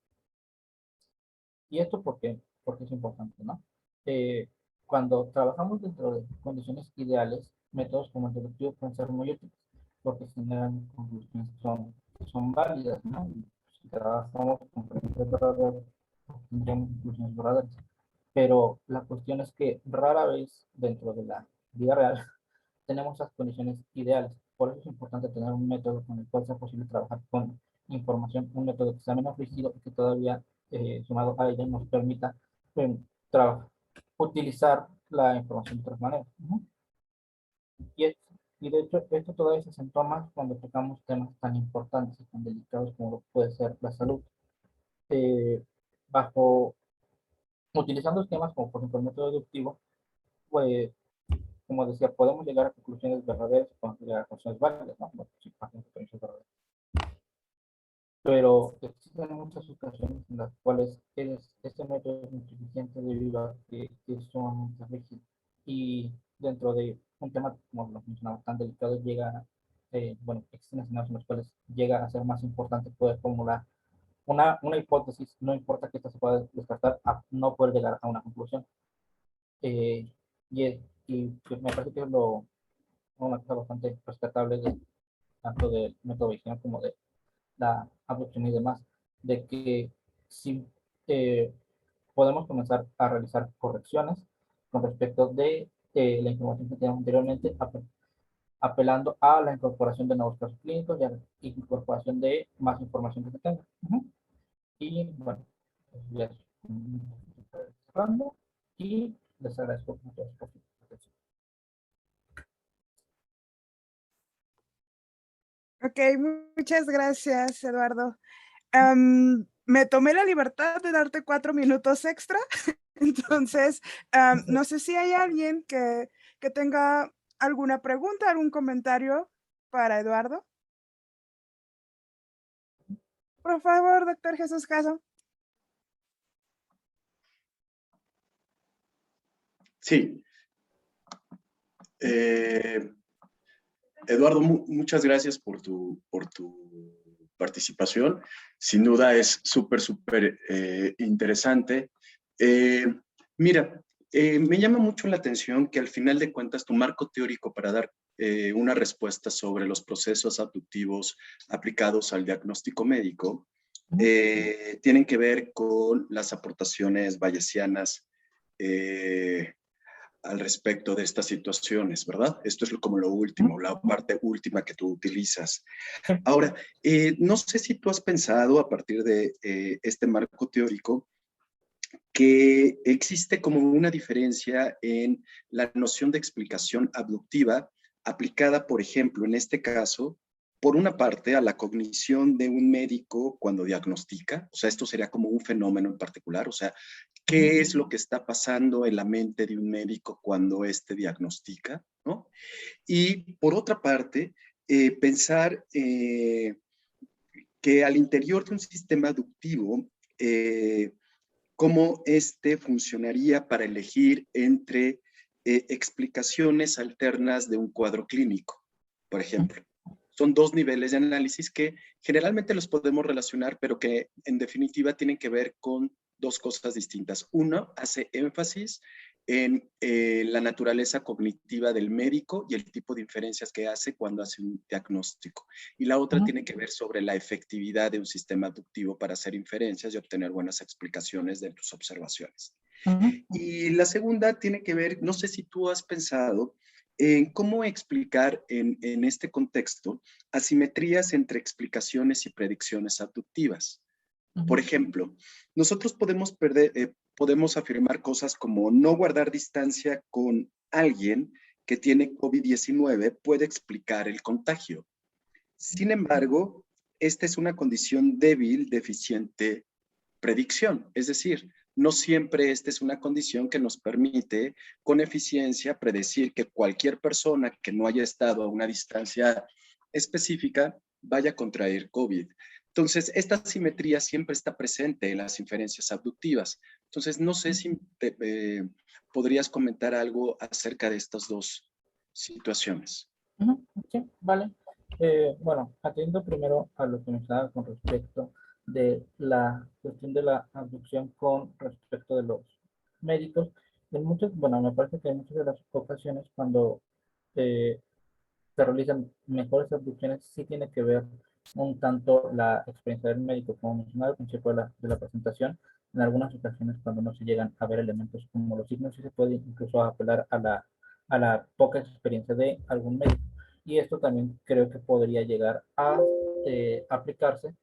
¿Y esto porque es importante, ¿no? Cuando trabajamos dentro de condiciones ideales, métodos como el deductivo pueden ser muy útiles, porque generan conclusiones que son válidas, ¿no? Y si trabajamos con premisas verdaderas, tendremos conclusiones verdaderas. Pero la cuestión es que rara vez dentro de la vida real tenemos las condiciones ideales. Por eso es importante tener un método con el cual sea posible trabajar con información, un método que sea menos rígido y que todavía, sumado a ella, nos permita eh, utilizar la información de otras maneras. Y, y de hecho, esto todavía se acentúa más cuando tocamos temas tan importantes y tan delicados como puede ser la salud. Bajo, utilizando esquemas como por ejemplo el método deductivo, pues como decía, podemos llegar a conclusiones verdaderas, podemos llegar a conclusiones válidas, ¿no? Bueno, sí, verdaderas. Pero existen muchas ocasiones en las cuales este método es insuficiente debido a que es sumamente rígido. Y dentro de un tema, como lo mencionaba, tan delicado, bueno, existen escenarios en los cuales llega a ser más importante poder formular una hipótesis, no importa que esta se pueda descartar, a no poder llegar a una conclusión. Eh, y pues me parece que es una cosa bastante rescatable tanto del método bayesiano como de la abducción y demás, de que si podemos comenzar a realizar correcciones con respecto de la información que teníamos anteriormente, apelando a la incorporación de nuevos casos clínicos y incorporación de más información que se tenga. Y bueno, pues ya cerrando y les agradezco mucho por su atención. Ok, muchas gracias, Eduardo. Me tomé la libertad de darte 4 minutos extra, entonces no sé si hay alguien que tenga alguna pregunta, algún comentario para Eduardo. Por favor, doctor Jesús Caso. Sí. Eduardo, muchas gracias por tu participación. Sin duda es súper interesante. Mira, me llama mucho la atención que al final de cuentas tu marco teórico para dar una respuesta sobre los procesos abductivos aplicados al diagnóstico médico tienen que ver con las aportaciones bayesianas al respecto de estas situaciones, ¿verdad? Esto es como lo último, la parte última que tú utilizas. Ahora, no sé si tú has pensado a partir de este marco teórico que existe como una diferencia en la noción de explicación abductiva aplicada, por ejemplo, en este caso, por una parte, a la cognición de un médico cuando diagnostica, o sea, esto sería como un fenómeno en particular, o sea, ¿qué es lo que está pasando en la mente de un médico cuando éste diagnostica, ¿no? Y por otra parte, pensar que al interior de un sistema aductivo, cómo este funcionaría para elegir entre explicaciones alternas de un cuadro clínico, por ejemplo. Son dos niveles de análisis que generalmente los podemos relacionar, pero que en definitiva tienen que ver con dos cosas distintas. Uno hace énfasis en la naturaleza cognitiva del médico y el tipo de inferencias que hace cuando hace un diagnóstico. Y la otra tiene que ver sobre la efectividad de un sistema aductivo para hacer inferencias y obtener buenas explicaciones de tus observaciones. Y la segunda tiene que ver, no sé si tú has pensado en cómo explicar en este contexto asimetrías entre explicaciones y predicciones abductivas. Por ejemplo, nosotros podemos afirmar cosas como no guardar distancia con alguien que tiene COVID-19 puede explicar el contagio. Sin embargo, esta es una condición débil, deficiente predicción. Es decir, no siempre esta es una condición que nos permite con eficiencia predecir que cualquier persona que no haya estado a una distancia específica vaya a contraer COVID. Entonces, esta asimetría siempre está presente en las inferencias abductivas. Entonces, no sé si podrías comentar algo acerca de estas dos situaciones. Sí, vale. Bueno, atiendo primero a lo que me estaba con respecto de la cuestión de la abducción con respecto de los médicos. Bueno, me parece que en muchas de las ocasiones cuando se realizan mejores abducciones, sí tiene que ver un tanto la experiencia del médico, como mencionaba al principio de la presentación. En algunas ocasiones, cuando no se llegan a ver elementos como los signos, sí se puede incluso apelar a la poca experiencia de algún médico. Y esto también creo que podría llegar a aplicarse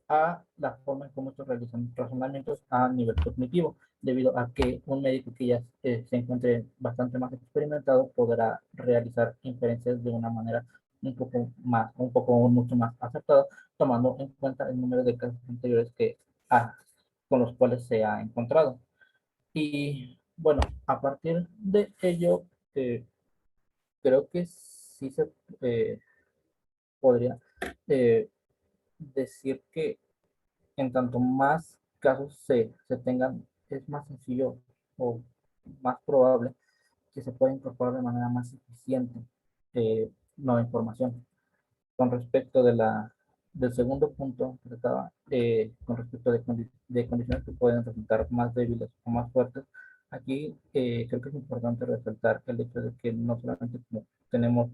a la forma en cómo se realizan razonamientos a nivel cognitivo, debido a que un médico que ya se encuentre bastante más experimentado podrá realizar inferencias de una manera mucho más acertada, tomando en cuenta el número de casos anteriores con los cuales se ha encontrado. Y bueno, a partir de ello, creo que sí se podría eh, decir que en tanto más casos se tengan, es más sencillo o más probable que se pueda incorporar de manera más eficiente nueva información. Con respecto del segundo punto que trataba, con respecto de condiciones que pueden resultar más débiles o más fuertes, aquí creo que es importante resaltar el hecho de que no solamente tenemos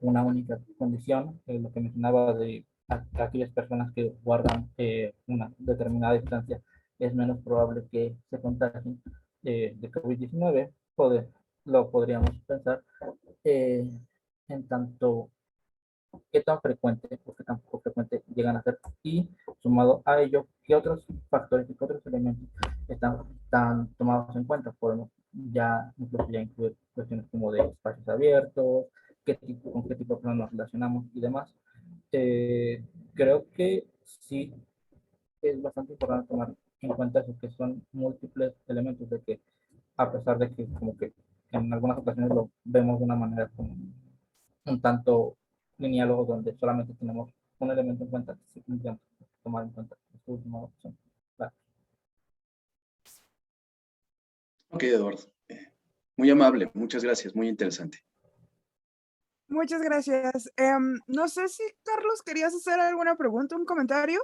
una única condición, lo que mencionaba de aquellas personas que guardan una determinada distancia, es menos probable que se contagien de COVID-19, lo podríamos pensar en tanto qué tan frecuente o qué tan poco frecuente llegan a ser, y sumado a ello, qué otros factores y qué otros elementos están tomados en cuenta. Podemos ya incluso ya incluir cuestiones como de espacios abiertos, con qué tipo de personas nos relacionamos y demás. Creo que sí es bastante importante tomar en cuenta eso, que son múltiples elementos de que, a pesar de que como que en algunas ocasiones lo vemos de una manera como un tanto lineal o donde solamente tenemos un elemento en cuenta, que sí tendríamos que tomar en cuenta esta última opción. Claro. Ok, Eduardo. Muy amable, muchas gracias, muy interesante. Muchas gracias. No sé si, Carlos, querías hacer alguna pregunta, un comentario.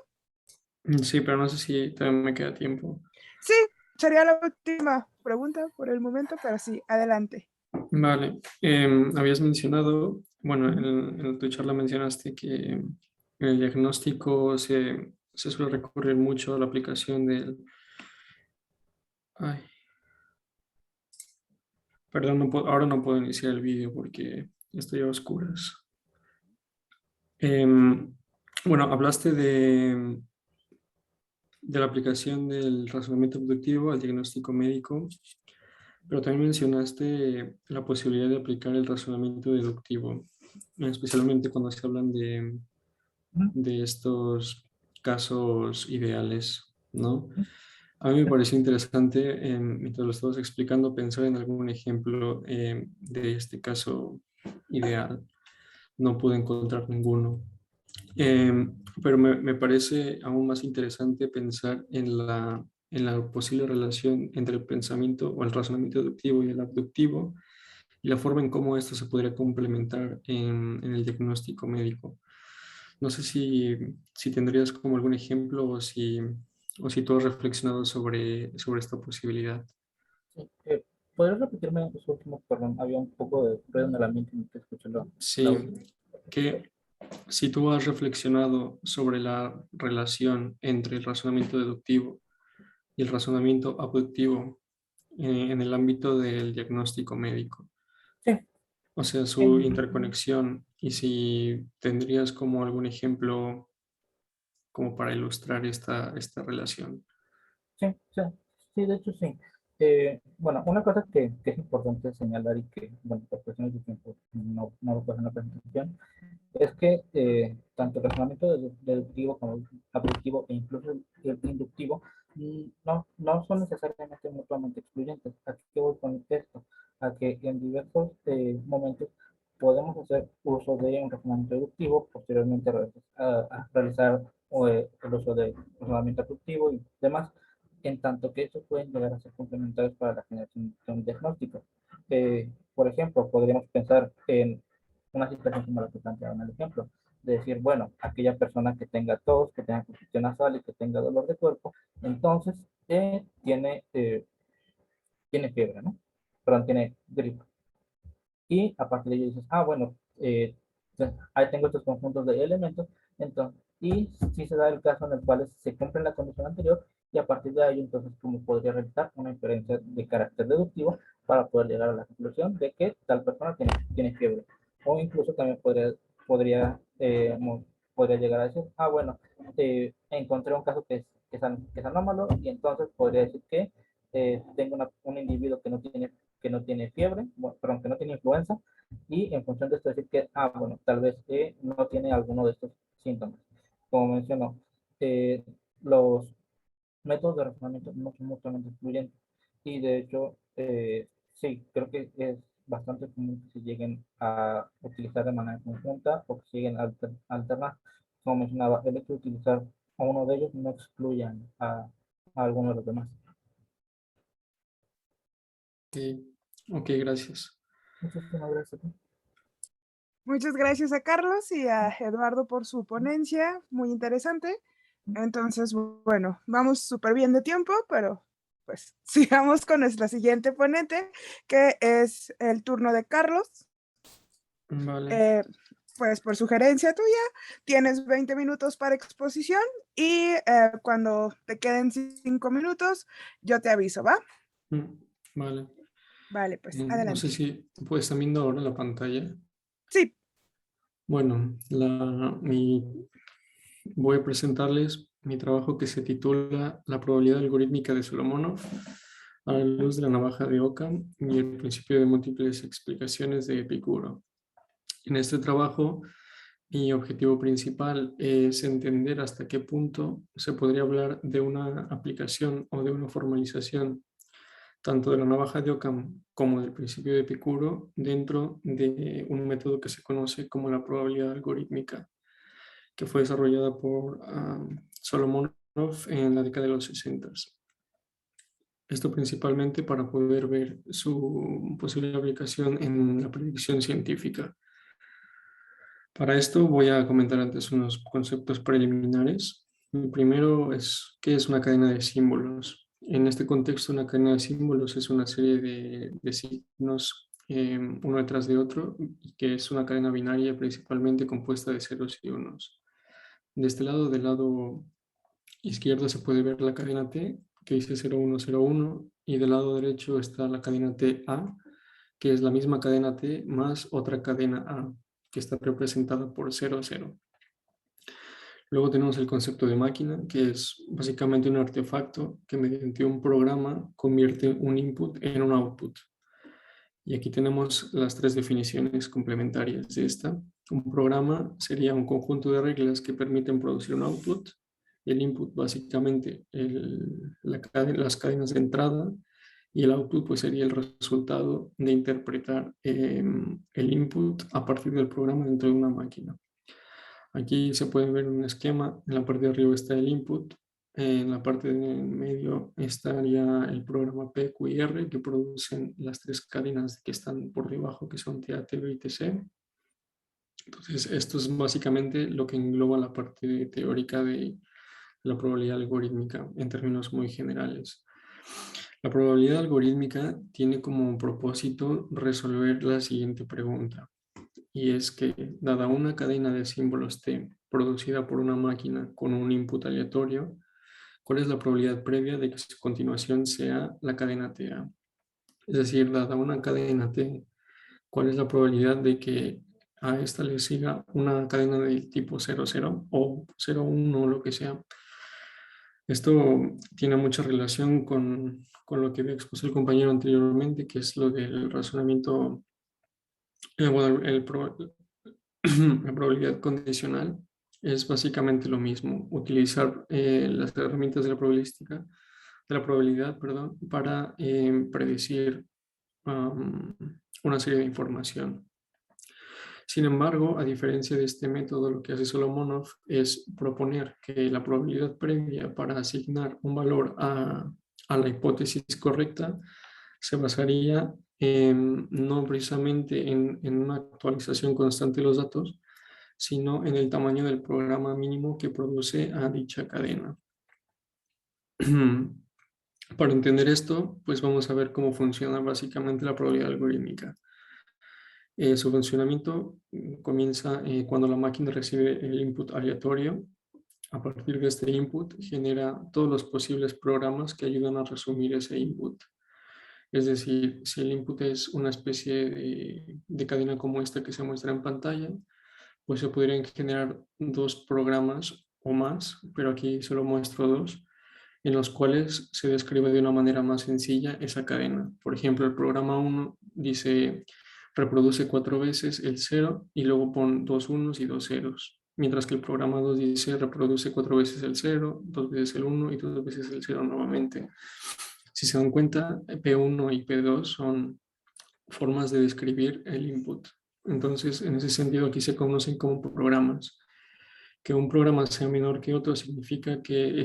Sí, pero no sé si todavía me queda tiempo. Sí, sería la última pregunta por el momento, pero sí, adelante. Vale, habías mencionado, bueno, en tu charla mencionaste que el diagnóstico se suele recurrir mucho a la aplicación del... Ay, Perdón, ahora no puedo iniciar el vídeo porque estoy a oscuras. Bueno, hablaste de la aplicación del razonamiento deductivo al diagnóstico médico, pero también mencionaste la posibilidad de aplicar el razonamiento deductivo, especialmente cuando se hablan de estos casos ideales, ¿no? A mí me pareció interesante, mientras lo estabas explicando, pensar en algún ejemplo de este caso ideal. No pude encontrar ninguno. Pero me parece aún más interesante pensar en la posible relación entre el pensamiento o el razonamiento deductivo y el abductivo y la forma en cómo esto se podría complementar en el diagnóstico médico. No sé si tendrías como algún ejemplo o si tú has reflexionado sobre esta posibilidad. Sí, ¿podrías repetirme los últimos? Perdón, había un poco de ruido en el ambiente y no te escuché la Sí, última. que si tú has reflexionado sobre la relación entre el razonamiento deductivo y el razonamiento abductivo en el ámbito del diagnóstico médico, Sí, o sea, su sí, interconexión, y si tendrías como algún ejemplo como para ilustrar esta relación. sí, sí, sí, de hecho sí. Bueno, una cosa que es importante señalar y que, bueno, por cuestiones de tiempo no lo puse en la presentación, es que tanto el razonamiento deductivo como el abductivo e incluso el inductivo no son necesariamente mutuamente excluyentes. ¿A qué voy con esto? A que en diversos momentos podemos hacer uso de un razonamiento deductivo, posteriormente a realizar el uso de razonamiento abductivo y demás, en tanto que estos pueden llegar a ser complementarios para la generación de un diagnóstico. Por ejemplo, podríamos pensar en una situación como la que planteaba en el ejemplo, de decir, bueno, aquella persona que tenga tos, que tenga congestión nasal y que tenga dolor de cuerpo, entonces tiene fiebre, ¿no? Perdón, tiene gripe. Y a partir de ello dices, ah, bueno, ahí tengo estos conjuntos de elementos, entonces, y si se da el caso en el cual se cumple la condición anterior, y a partir de ahí, entonces, como podría realizar una inferencia de carácter deductivo para poder llegar a la conclusión de que tal persona tiene fiebre. O incluso también podría llegar a decir, ah, bueno, encontré un caso que es anómalo, y entonces podría decir que tengo un individuo que no tiene fiebre, bueno, perdón, que no tiene influenza, y en función de esto decir que, ah, bueno, tal vez no tiene alguno de estos síntomas. Como mencionó, los métodos de razonamiento no son mutuamente excluyentes, y de hecho, sí, creo que es bastante común que se lleguen a utilizar de manera conjunta o que se lleguen a alternar. Como mencionaba, el hecho de utilizar a uno de ellos no excluyan a alguno de los demás. Ok, ok, gracias. Muchísimas gracias. Muchas gracias a Carlos y a Eduardo por su ponencia, muy interesante. Entonces, bueno, vamos súper bien de tiempo, pero pues sigamos con nuestra siguiente ponente, que es el turno de Carlos. Vale. Pues por sugerencia tuya, tienes 20 minutos para exposición y cuando te queden 5 minutos, yo te aviso, ¿va? Vale. Vale, pues No sé adelante. si puedes estar viendo ahora la pantalla. Sí, Bueno, voy a presentarles mi trabajo que se titula La probabilidad algorítmica de Solomonov a la luz de la navaja de Occam y el principio de múltiples explicaciones de Epicuro. En este trabajo, mi objetivo principal es entender hasta qué punto se podría hablar de una aplicación o de una formalización tanto de la navaja de Occam como del principio de Epicuro dentro de un método que se conoce como la probabilidad algorítmica, que fue desarrollada por Solomonov en la década de los 60. Esto principalmente para poder ver su posible aplicación en la predicción científica. Para esto voy a comentar antes unos conceptos preliminares. El primero es qué es una cadena de símbolos. En este contexto, una cadena de símbolos es una serie de signos uno detrás de otro, y que es una cadena binaria principalmente compuesta de ceros y unos. De este lado, del lado izquierdo, se puede ver la cadena T, que dice 0101, y del lado derecho está la cadena TA, que es la misma cadena T más otra cadena A, que está representada por 0, 0. Luego tenemos el concepto de máquina, que es básicamente un artefacto que mediante un programa convierte un input en un output. Y aquí tenemos las tres definiciones complementarias de esta. Un programa sería un conjunto de reglas que permiten producir un output. El input básicamente las cadenas de entrada, y el output pues sería el resultado de interpretar el input a partir del programa dentro de una máquina. Aquí se puede ver un esquema. En la parte de arriba está el input. En la parte de medio estaría el programa P, Q y R, que producen las tres cadenas que están por debajo, que son TA, TB y TC. Entonces, esto es básicamente lo que engloba la parte teórica de la probabilidad algorítmica en términos muy generales. La probabilidad algorítmica tiene como propósito resolver la siguiente pregunta. Y es que, dada una cadena de símbolos T producida por una máquina con un input aleatorio, ¿cuál es la probabilidad previa de que su continuación sea la cadena TA? Es decir, dada una cadena T, ¿cuál es la probabilidad de que a esta le siga una cadena del tipo 0, 0 o 0, 1 o lo que sea? Esto tiene mucha relación con lo que había expuesto el compañero anteriormente, que es lo del razonamiento, bueno, la probabilidad condicional. Es básicamente lo mismo, utilizar las herramientas de la probabilidad, perdón, para predecir una serie de información. Sin embargo, a diferencia de este método, lo que hace Solomonov es proponer que la probabilidad previa para asignar un valor a la hipótesis correcta se basaría no precisamente en una actualización constante de los datos, sino en el tamaño del programa mínimo que produce a dicha cadena. Para entender esto, pues vamos a ver cómo funciona básicamente la probabilidad algorítmica. Su funcionamiento comienza cuando la máquina recibe el input aleatorio. A partir de este input genera todos los posibles programas que ayudan a resumir ese input. Es decir, si el input es una especie de cadena como esta que se muestra en pantalla, pues se podrían generar dos programas o más, pero aquí solo muestro dos, en los cuales se describe de una manera más sencilla esa cadena. Por ejemplo, el programa 1 dice, reproduce 4 veces el 0 y luego pon 2 unos y 2 ceros. Mientras que el programa 2 dice, reproduce 4 veces el 0, 2 veces el 1 y 2 veces el 0 nuevamente. Si se dan cuenta, P1 y P2 son formas de describir el input. Entonces, en ese sentido, aquí se conocen como programas. Que un programa sea menor que otro significa que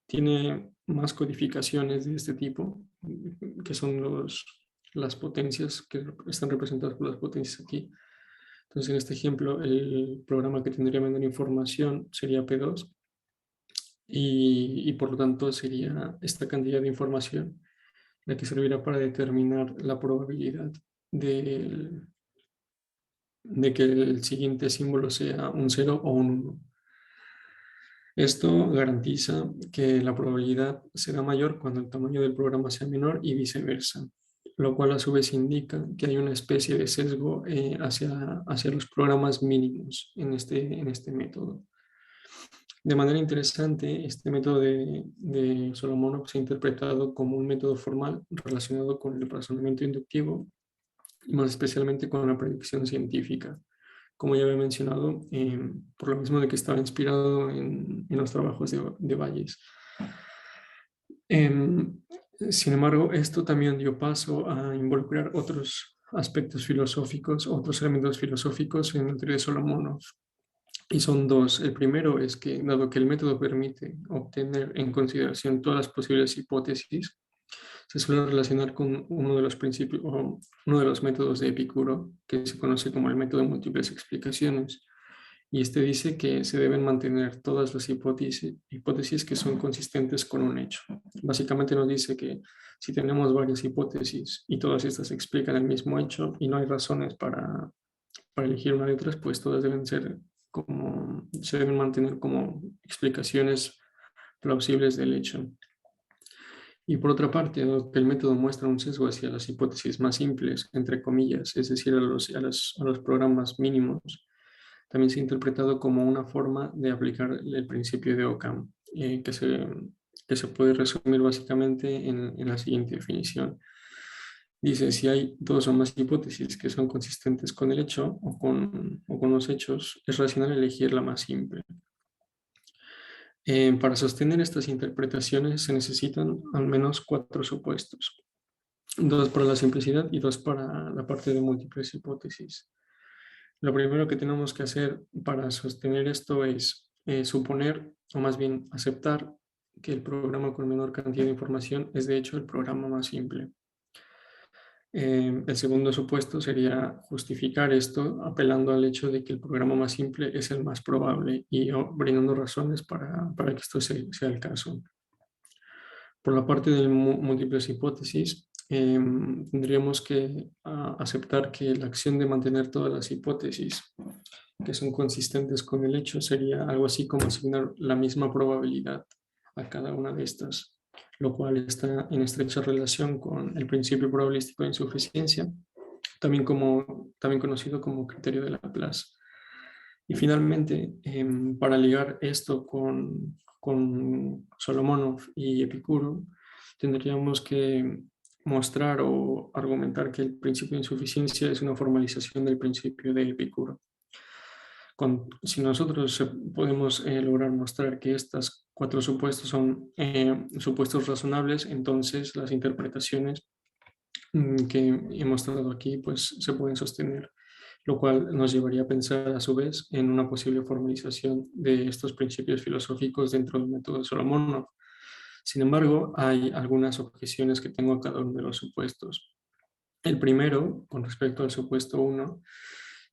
tiene más codificaciones de este tipo, que son las potencias que están representadas por las potencias aquí. Entonces, en este ejemplo, el programa que tendría menor información sería P2 y por lo tanto sería esta cantidad de información la que servirá para determinar la probabilidad de que el siguiente símbolo sea un 0 o un 1. Esto garantiza que la probabilidad será mayor cuando el tamaño del programa sea menor y viceversa, lo cual a su vez indica que hay una especie de sesgo hacia los programas mínimos en este método. De manera interesante, este método de Solomonov se ha interpretado como un método formal relacionado con el razonamiento inductivo y más especialmente con la predicción científica. Como ya había mencionado, por lo mismo de que estaba inspirado en los trabajos de Bayes. Sin embargo, esto también dio paso a involucrar otros aspectos filosóficos, otros elementos filosóficos en la teoría de Solomonov. Y son dos. El primero es que, dado que el método permite obtener en consideración todas las posibles hipótesis, se suele relacionar con uno de los principios o uno de los métodos de Epicuro, que se conoce como el método de múltiples explicaciones. Y este dice que se deben mantener todas las hipótesis que son consistentes con un hecho. Básicamente nos dice que si tenemos varias hipótesis y todas estas explican el mismo hecho y no hay razones para elegir una de otras, pues todas se deben mantener como explicaciones plausibles del hecho. Y por otra parte, dado que el método muestra un sesgo hacia las hipótesis más simples, entre comillas, es decir, a los programas mínimos, también se ha interpretado como una forma de aplicar el principio de Occam, que se puede resumir básicamente en la siguiente definición. Dice, si hay dos o más hipótesis que son consistentes con el hecho o con los hechos, es racional elegir la más simple. Para sostener estas interpretaciones se necesitan al menos 4 supuestos, 2 para la simplicidad y 2 para la parte de múltiples hipótesis. Lo primero que tenemos que hacer para sostener esto es suponer, o más bien aceptar, que el programa con menor cantidad de información es de hecho el programa más simple. El segundo supuesto sería justificar esto apelando al hecho de que el programa más simple es el más probable y brindando razones para que esto sea el caso. Por la parte de múltiples hipótesis, tendríamos que aceptar que la acción de mantener todas las hipótesis que son consistentes con el hecho sería algo así como asignar la misma probabilidad a cada una de estas, lo cual está en estrecha relación con el principio probabilístico de insuficiencia, también conocido como criterio de Laplace. Y finalmente, para ligar esto con Solomonov y Epicuro, tendríamos que mostrar o argumentar que el principio de insuficiencia es una formalización del principio de Epicuro. Si nosotros podemos lograr mostrar que estos 4 supuestos son supuestos razonables, entonces las interpretaciones que he mostrado aquí pues se pueden sostener, lo cual nos llevaría a pensar a su vez en una posible formalización de estos principios filosóficos dentro del método de Solomonov. Sin embargo, hay algunas objeciones que tengo a cada uno de los supuestos. El primero, con respecto al supuesto 1,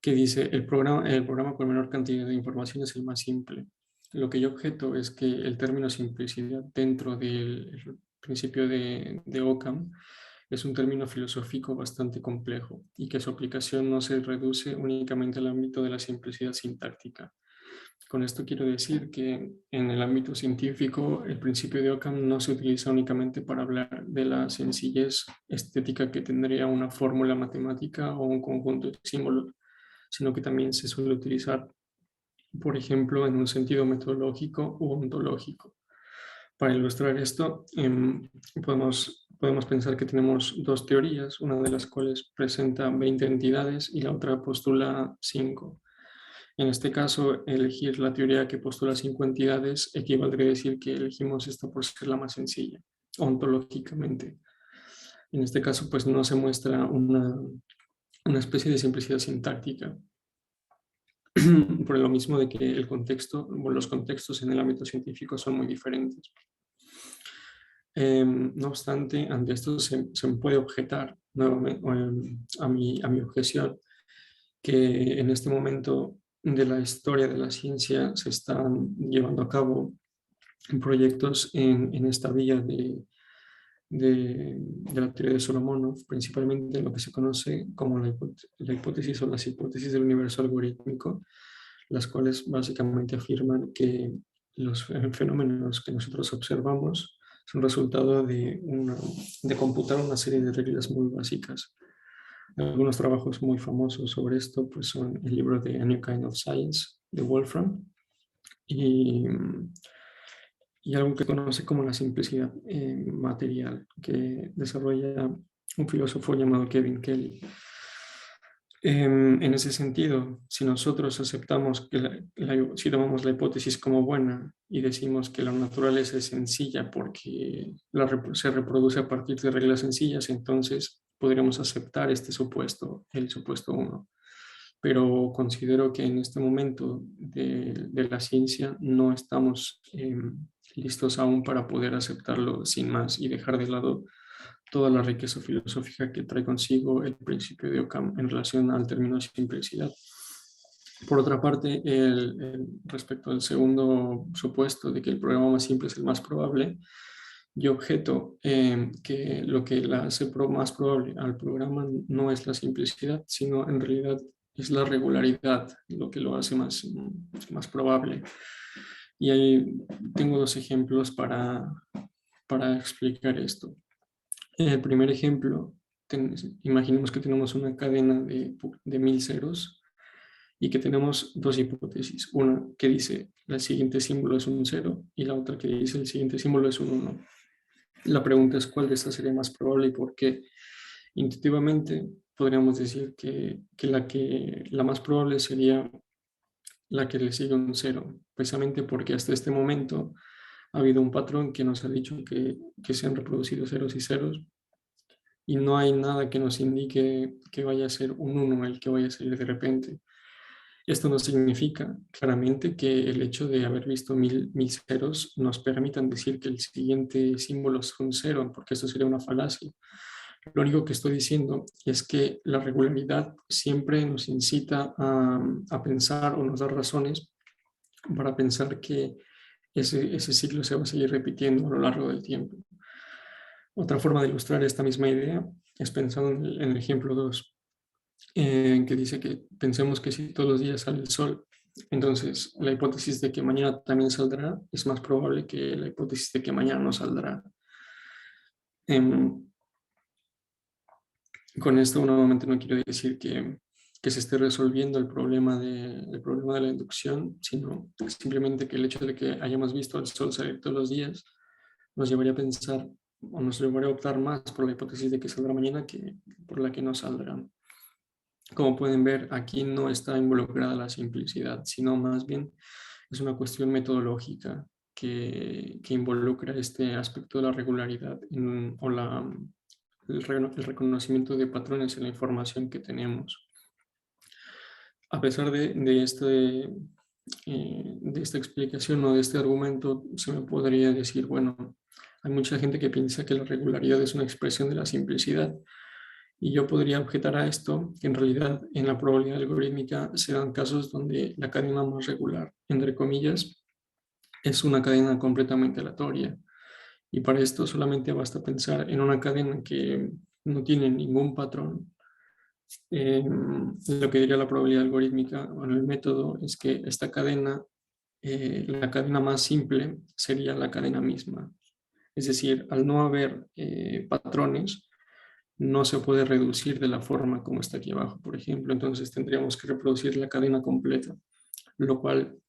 que dice el programa con menor cantidad de información es el más simple. Lo que yo objeto es que el término simplicidad dentro del principio de Occam es un término filosófico bastante complejo y que su aplicación no se reduce únicamente al ámbito de la simplicidad sintáctica. Con esto quiero decir que en el ámbito científico el principio de Occam no se utiliza únicamente para hablar de la sencillez estética que tendría una fórmula matemática o un conjunto de símbolos, sino que también se suele utilizar, por ejemplo, en un sentido metodológico u ontológico. Para ilustrar esto, podemos pensar que tenemos 2 teorías, una de las cuales presenta 20 entidades y la otra postula 5. En este caso, elegir la teoría que postula 5 entidades equivaldría a decir que elegimos esta por ser la más sencilla, ontológicamente. En este caso, pues no se muestra una especie de simplicidad sintáctica, por lo mismo de que los contextos en el ámbito científico son muy diferentes. No obstante, ante esto se puede objetar nuevamente a mi objeción que en este momento de la historia de la ciencia se están llevando a cabo proyectos en esta vía de la teoría de Solomonov, principalmente en lo que se conoce como la hipótesis o las hipótesis del universo algorítmico, las cuales básicamente afirman que los fenómenos que nosotros observamos son resultado de computar una serie de reglas muy básicas. Algunos trabajos muy famosos sobre esto pues son el libro de A New Kind of Science de Wolfram y algo que conoce como la simplicidad material que desarrolla un filósofo llamado Kevin Kelly. En ese sentido, si nosotros aceptamos si tomamos la hipótesis como buena y decimos que la naturaleza es sencilla porque se reproduce a partir de reglas sencillas, entonces podríamos aceptar este supuesto, el supuesto 1. Pero considero que en este momento de la ciencia no estamos listos aún para poder aceptarlo sin más y dejar de lado toda la riqueza filosófica que trae consigo el principio de Occam en relación al término de simplicidad. Por otra parte, respecto al segundo supuesto de que el programa más simple es el más probable, yo objeto que lo que la hace más probable al programa no es la simplicidad, sino en realidad es la regularidad lo que lo hace más probable. Y ahí tengo 2 ejemplos para para explicar esto. En el primer ejemplo, imaginemos que tenemos una cadena de 1000 ceros y que tenemos dos hipótesis. Una que dice el siguiente símbolo es un 0 y la otra que dice el siguiente símbolo es un 1. La pregunta es cuál de estas sería más probable y por qué. Intuitivamente podríamos decir que la más probable sería la que le sigue un 0, precisamente porque hasta este momento ha habido un patrón que nos ha dicho que se han reproducido ceros y ceros y no hay nada que nos indique que vaya a ser un 1 el que vaya a salir de repente. Esto no significa claramente que el hecho de haber visto mil ceros nos permitan decir que el siguiente símbolo es un 0, porque esto sería una falacia. Lo único que estoy diciendo es que la regularidad siempre nos incita a pensar o nos da razones para pensar que ese ciclo se va a seguir repitiendo a lo largo del tiempo. Otra forma de ilustrar esta misma idea es pensando en el ejemplo 2, que dice que pensemos que si todos los días sale el sol, entonces la hipótesis de que mañana también saldrá es más probable que la hipótesis de que mañana no saldrá. Con esto nuevamente no quiero decir que se esté resolviendo el problema de la inducción, sino simplemente que el hecho de que hayamos visto el sol salir todos los días nos llevaría a pensar o nos llevaría a optar más por la hipótesis de que saldrá mañana que por la que no saldrá. Como pueden ver, aquí no está involucrada la simplicidad, sino más bien es una cuestión metodológica que involucra este aspecto de la regularidad o el reconocimiento de patrones en la información que tenemos. A pesar de esta explicación o de este argumento, se me podría decir, bueno, hay mucha gente que piensa que la regularidad es una expresión de la simplicidad. Y yo podría objetar a esto que en realidad en la probabilidad algorítmica se dan casos donde la cadena más regular, entre comillas, es una cadena completamente aleatoria. Y para esto solamente basta pensar en una cadena que no tiene ningún patrón. Lo que diría la probabilidad algorítmica o en el método es que esta cadena, la cadena más simple sería la cadena misma. Es decir, al no haber patrones, no se puede reducir de la forma como está aquí abajo, por ejemplo. Entonces tendríamos que reproducir la cadena completa, lo cual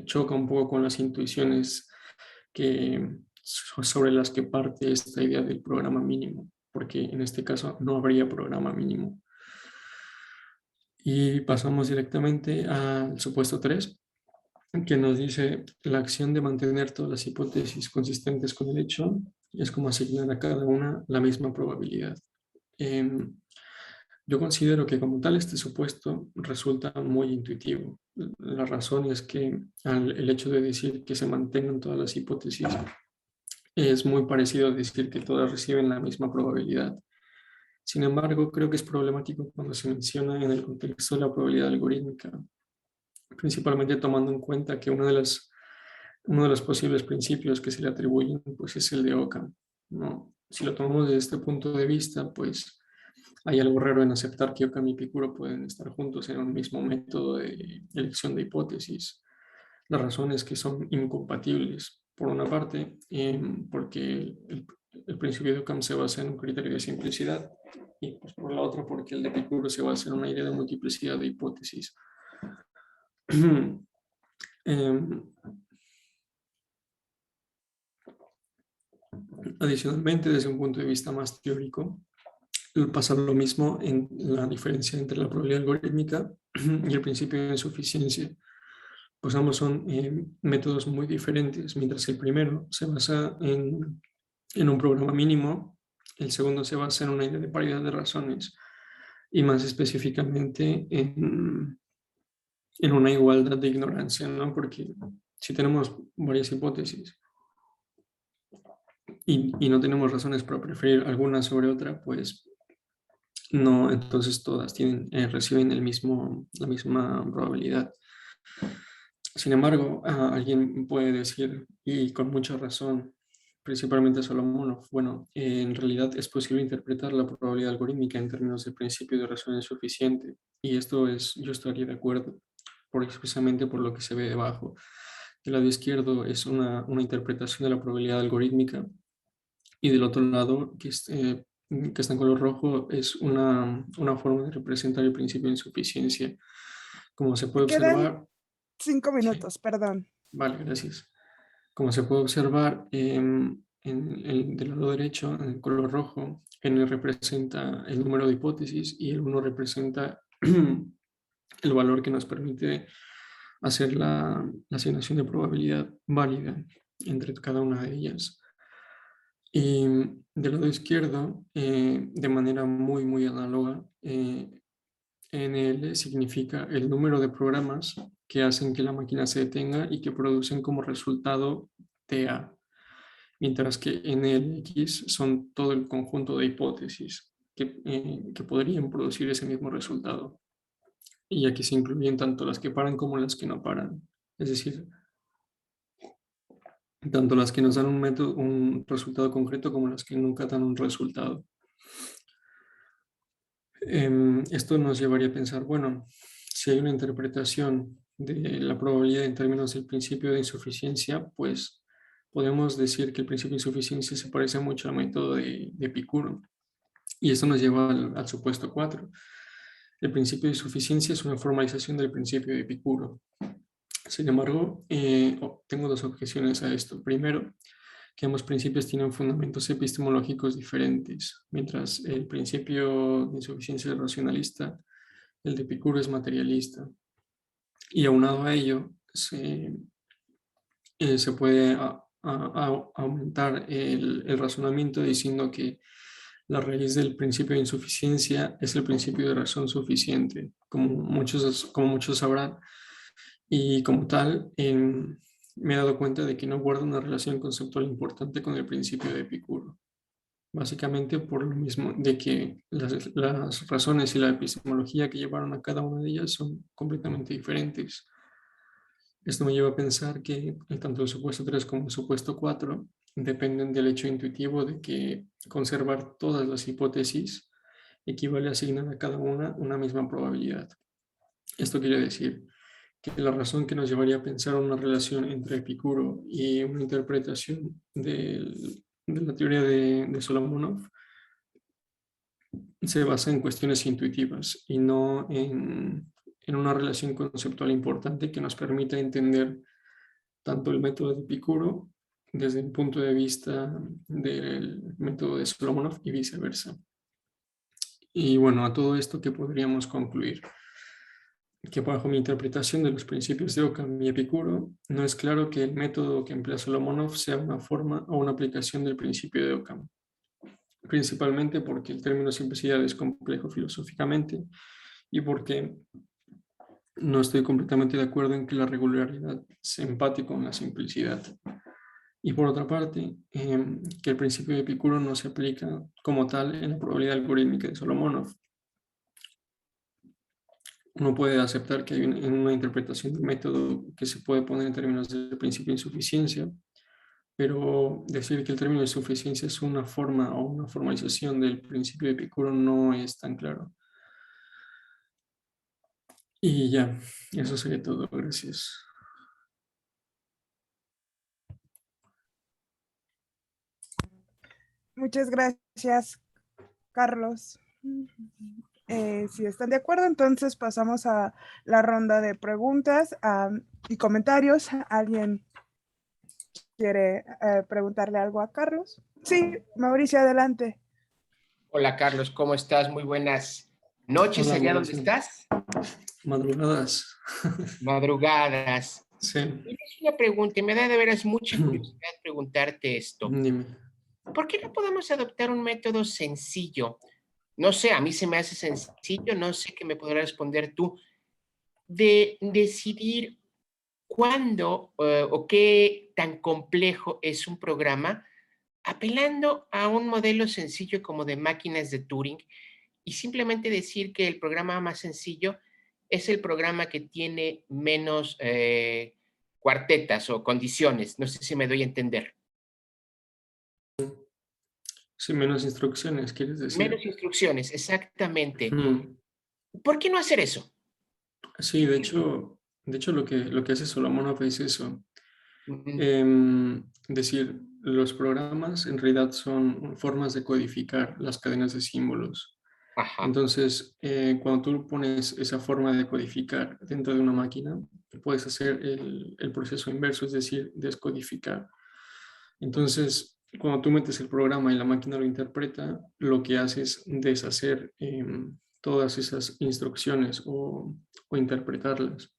choca un poco con las intuiciones sobre las que parte esta idea del programa mínimo, porque en este caso no habría programa mínimo. Y pasamos directamente al supuesto 3, que nos dice la acción de mantener todas las hipótesis consistentes con el hecho es como asignar a cada una la misma probabilidad. Yo considero que como tal este supuesto resulta muy intuitivo. La razón es que el hecho de decir que se mantengan todas las hipótesis es muy parecido a decir que todas reciben la misma probabilidad. Sin embargo, creo que es problemático cuando se menciona en el contexto de la probabilidad algorítmica, principalmente tomando en cuenta que uno de los posibles principios que se le atribuyen pues, es el de Occam, ¿no? Si lo tomamos desde este punto de vista, pues hay algo raro en aceptar que Occam y Epicuro pueden estar juntos en un mismo método de elección de hipótesis. La razón es que son incompatibles. Por una parte, porque el principio de Occam se basa en un criterio de simplicidad y pues, por la otra porque el de Epicuro se basa en una idea de multiplicidad de hipótesis. Adicionalmente, desde un punto de vista más teórico, pasa lo mismo en la diferencia entre la probabilidad algorítmica y el principio de insuficiencia. Pues ambos son métodos muy diferentes, mientras el primero se basa en un programa mínimo, el segundo se basa en una idea de paridad de razones y más específicamente en una igualdad de ignorancia, ¿no? Porque si tenemos varias hipótesis y no tenemos razones para preferir alguna sobre otra, pues no, entonces todas reciben la misma probabilidad. Sin embargo, alguien puede decir, y con mucha razón, principalmente Solomonov, bueno, en realidad es posible interpretar la probabilidad algorítmica en términos de principio de razón insuficiente, y yo estaría de acuerdo, precisamente por lo que se ve debajo. Del lado izquierdo es una interpretación de la probabilidad algorítmica y del otro lado, que está en color rojo, es una forma de representar el principio de insuficiencia. Como se puede Me quedan observar, 5 sí, minutos, perdón. vale, gracias. Como se puede observar, del lado derecho, en el color rojo, n representa el número de hipótesis y el 1 representa el valor que nos permite hacer la asignación de probabilidad válida entre cada una de ellas. Y del lado izquierdo, de manera muy, muy análoga, NL significa el número de programas que hacen que la máquina se detenga y que producen como resultado TA, mientras que NLX son todo el conjunto de hipótesis que podrían producir ese mismo resultado. Y aquí se incluyen tanto las que paran como las que no paran. Es decir, tanto las que nos dan un resultado concreto como las que nunca dan un resultado. Esto nos llevaría a pensar, bueno, si hay una interpretación de la probabilidad en términos del principio de insuficiencia, pues podemos decir que el principio de insuficiencia se parece mucho al método de Epicuro. Y esto nos lleva al supuesto 4. El principio de insuficiencia es una formalización del principio de Epicuro. Sin embargo, tengo dos objeciones a esto. Primero, que ambos principios tienen fundamentos epistemológicos diferentes. Mientras el principio de insuficiencia es racionalista, el de Epicuro es materialista. Y aunado a ello, se puede aumentar el razonamiento diciendo que la raíz del principio de insuficiencia es el principio de razón suficiente, como muchos sabrán. Y como tal, me he dado cuenta de que no guarda una relación conceptual importante con el principio de Epicuro. Básicamente por lo mismo de que las razones y la epistemología que llevaron a cada una de ellas son completamente diferentes. Esto me lleva a pensar que tanto el supuesto 3 como el supuesto 4 dependen del hecho intuitivo de que conservar todas las hipótesis equivale a asignar a cada una misma probabilidad. Esto quiere decir que la razón que nos llevaría a pensar una relación entre Epicuro y una interpretación de la teoría de Solomonov se basa en cuestiones intuitivas y no en una relación conceptual importante que nos permita entender tanto el método de Epicuro desde el punto de vista del método de Solomonov y viceversa. Y bueno, a todo esto, ¿qué podríamos concluir? Que bajo mi interpretación de los principios de Occam y Epicuro, no es claro que el método que emplea Solomonov sea una forma o una aplicación del principio de Occam, principalmente porque el término simplicidad es complejo filosóficamente y porque no estoy completamente de acuerdo en que la regularidad se empate con la simplicidad. Y por otra parte, que el principio de Epicuro no se aplica como tal en la probabilidad algorítmica de Solomonov. Uno puede aceptar que hay una interpretación del método que se puede poner en términos del principio de insuficiencia, pero decir que el término de insuficiencia es una forma o una formalización del principio de Epicuro no es tan claro. Y ya, eso sería todo. Gracias. Muchas gracias, Carlos. Si están de acuerdo, entonces pasamos a la ronda de preguntas y comentarios. ¿Alguien quiere preguntarle algo a Carlos? Sí, Mauricio, adelante. Hola, Carlos, ¿cómo estás? Muy buenas noches. Hola, allá donde Mauricio. estás. Madrugadas. Madrugadas. Sí. Tienes una pregunta y me da de veras mucha curiosidad preguntarte esto. Dime. ¿Por qué no podemos adoptar un método sencillo? No sé, a mí se me hace sencillo, no sé qué me podrás responder tú, de decidir cuándo o qué tan complejo es un programa, apelando a un modelo sencillo como de máquinas de Turing y simplemente decir que el programa más sencillo es el programa que tiene menos cuartetas o condiciones. No sé si me doy a entender. Sí, menos instrucciones, ¿quieres decir? Menos instrucciones, exactamente. Mm. ¿Por qué no hacer eso? Sí, de hecho lo que hace Solomonov es eso. Decir, los programas en realidad son formas de codificar las cadenas de símbolos. Ajá, Entonces, cuando tú pones esa forma de codificar dentro de una máquina, puedes hacer el proceso inverso, es decir, descodificar. Entonces, cuando tú metes el programa y la máquina lo interpreta, lo que hace es deshacer todas esas instrucciones o interpretarlas.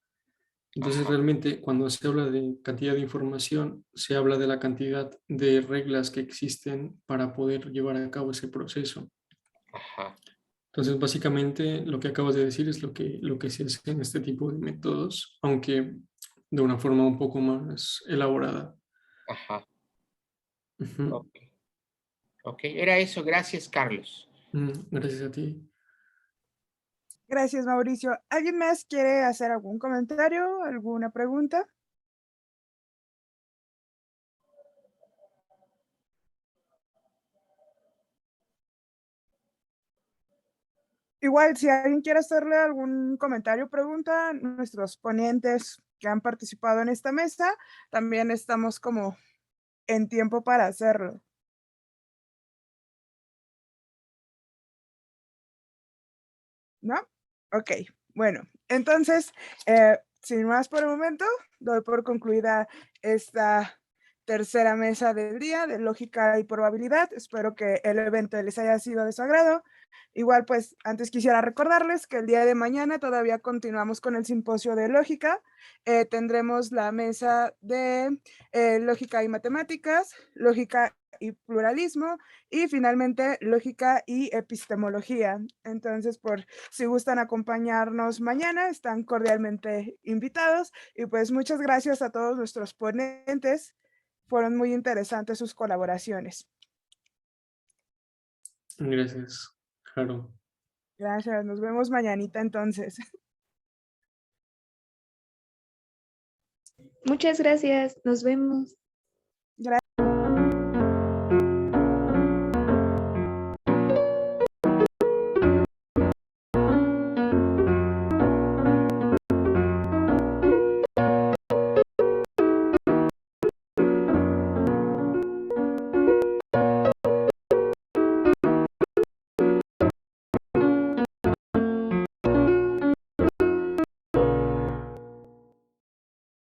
Entonces, ajá, realmente, cuando se habla de cantidad de información, se habla de la cantidad de reglas que existen para poder llevar a cabo ese proceso. ajá, Entonces, básicamente, lo que acabas de decir es lo que se hace en este tipo de métodos, aunque de una forma un poco más elaborada. ajá. Ujú. Ok, ok, era eso. Gracias, Carlos. Gracias a ti. Gracias, Mauricio. ¿Alguien más quiere hacer algún comentario, alguna pregunta? Igual, si alguien quiere hacerle algún comentario o pregunta, nuestros ponentes que han participado en esta mesa, también estamos como en tiempo para hacerlo. ¿No? Ok, bueno, entonces, sin más por el momento, doy por concluida esta tercera mesa del día de lógica y probabilidad. Espero que el evento les haya sido de su agrado. Igual, pues, antes quisiera recordarles que el día de mañana todavía continuamos con el simposio de lógica. Tendremos la mesa de lógica y matemáticas, lógica y pluralismo, y finalmente lógica y epistemología. Entonces, si gustan acompañarnos mañana, están cordialmente invitados. Y pues muchas gracias a todos nuestros ponentes. Fueron muy interesantes sus colaboraciones. Gracias, Jaro. Gracias, nos vemos mañanita entonces. Muchas gracias. Nos vemos.